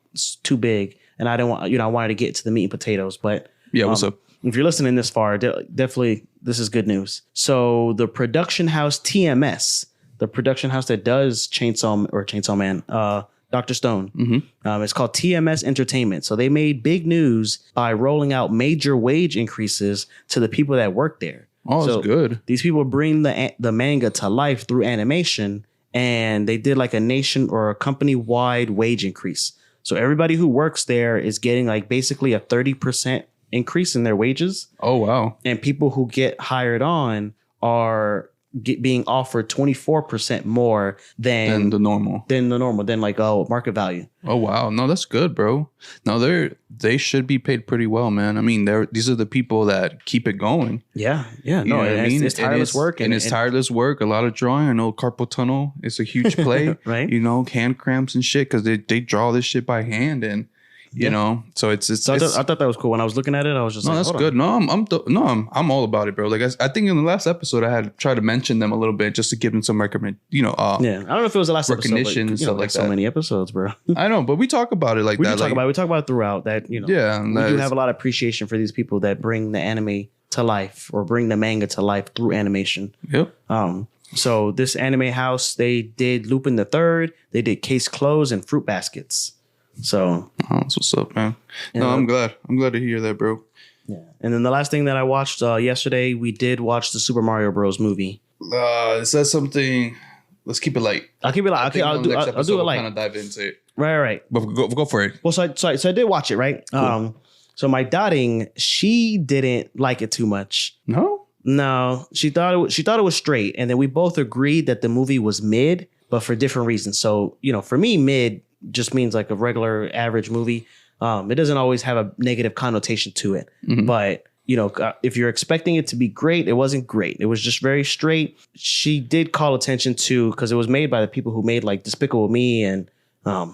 too big. And I didn't want, I wanted to get to the meat and potatoes. But yeah, what's up? If you're listening this far, definitely this is good news. So the production house TMS, the production house that does Chainsaw Man, Dr. Stone, it's called TMS Entertainment. So they made big news by rolling out major wage increases to the people that work there. Oh, that's good. These people bring the manga to life through animation, and they did like a nation or a company-wide wage increase. So everybody who works there is getting like basically a 30% increase in their wages. Oh, wow. And people who get hired on are being offered 24% more than the normal, than like market value. Oh, wow. No, that's good, bro. No, they should be paid pretty well, man. I mean, these are the people that keep it going. Yeah. No, it's tireless work. And it's tireless work. A lot of drawing. I know carpal tunnel is a huge play. Right. Hand cramps and shit, because they draw this shit by hand, and so it's. So I thought that was cool. When I was looking at it, I was just that's good. No, I'm all about it, bro. Like I think in the last episode, I had tried to mention them a little bit just to give them some recommend. I don't know if it was the last episode, but, and stuff like so many episodes, bro. I know, but we talk about it like we that. We talk about it throughout that. We do have a lot of appreciation for these people that bring the anime to life or bring the manga to life through animation. Yep. So this anime house, they did Lupin the Third, they did Case Closed and Fruit Baskets. So that's what's up, man. No, I'm glad to hear that, bro. Yeah. And then the last thing that I watched yesterday, we did watch the Super Mario Bros. Movie. Is that something? Let's keep it light. I'll keep it light. Okay, I'll do it light. Kind of dive into it. Right. But go for it. Well, so I did watch it, right? Cool. So my dotting, she didn't like it too much. No, she thought it was straight, and then we both agreed that the movie was mid, but for different reasons. So for me, mid just means like a regular average movie. It doesn't always have a negative connotation to it, but if you're expecting it to be great, it wasn't great. It was just very straight. She did call attention to, because it was made by the people who made like Despicable Me and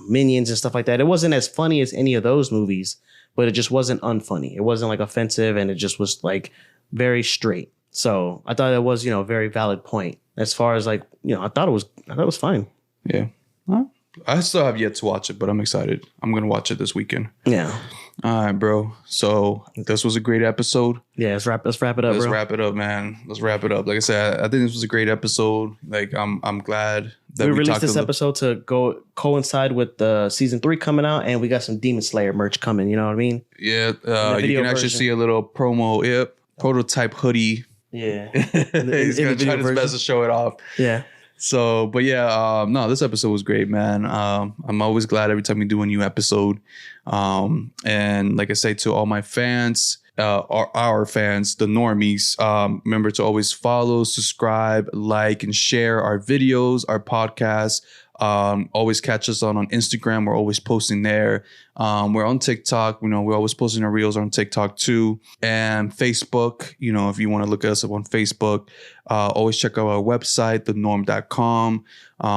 Minions and stuff like that. It wasn't as funny as any of those movies, but it just wasn't unfunny. It wasn't like offensive, and it just was like very straight. So I thought it was, a very valid point as far as like, I thought it was fine. Yeah. Well, I still have yet to watch it, but I'm excited. I'm going to watch it this weekend. Yeah. All right, bro. So this was a great episode. Yeah. Let's wrap it up, Let's bro. wrap it up, man. Let's wrap it up. Like I said, I think this was a great episode. Like I'm glad that we released this episode to go coincide with the season 3 coming out, and we got some Demon Slayer merch coming. You know what I mean? Yeah. You can actually see a little promo. Yep. Prototype hoodie. Yeah. He's going to try his best to show it off. Yeah. So, but yeah, no, this episode was great, man. I'm always glad every time we do a new episode. And like I say to all my fans, our fans, the normies, remember to always follow, subscribe, like, and share our videos, our podcasts. Always catch us on Instagram. We're always posting there. We're on TikTok. We're always posting our reels on TikTok too. And Facebook, if you want to look us up on Facebook, always check out our website, thenorm.com,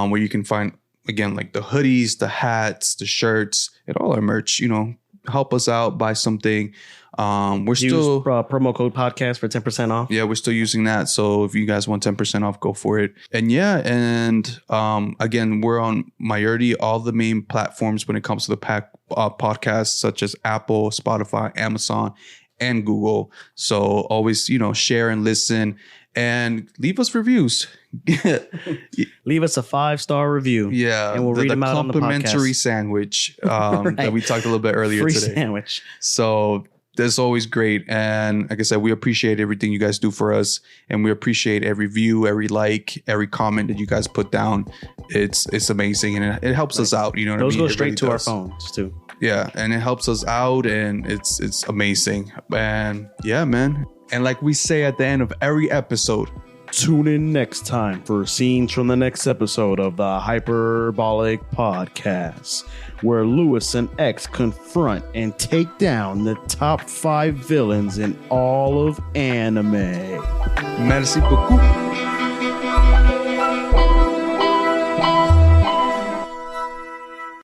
where you can find, again, like the hoodies, the hats, the shirts, and all our merch. Help us out, buy something. We're still promo code podcast for 10% off. Yeah, we're still using that. So if you guys want 10% off, go for it. And again, we're on majority all the main platforms when it comes to the podcasts, such as Apple, Spotify, Amazon, and Google. So always, share and listen and leave us reviews. Leave us a 5-star review. Yeah. And we'll read them out on the podcast. Complimentary sandwich Right. that we talked a little bit earlier Free today. Sandwich. So that's always great. And like I said, we appreciate everything you guys do for us. And we appreciate every view, every like, every comment that you guys put down. It's amazing. And it helps us out. You know what I mean? Those go straight really to our does. phones too. Yeah. And it helps us out. And it's amazing. And yeah, man. And like we say at the end of every episode, tune in next time for scenes from the next episode of the Hyperbolic Podcast, where Lewis and X confront and take down the top 5 villains in all of anime. merci beaucoup.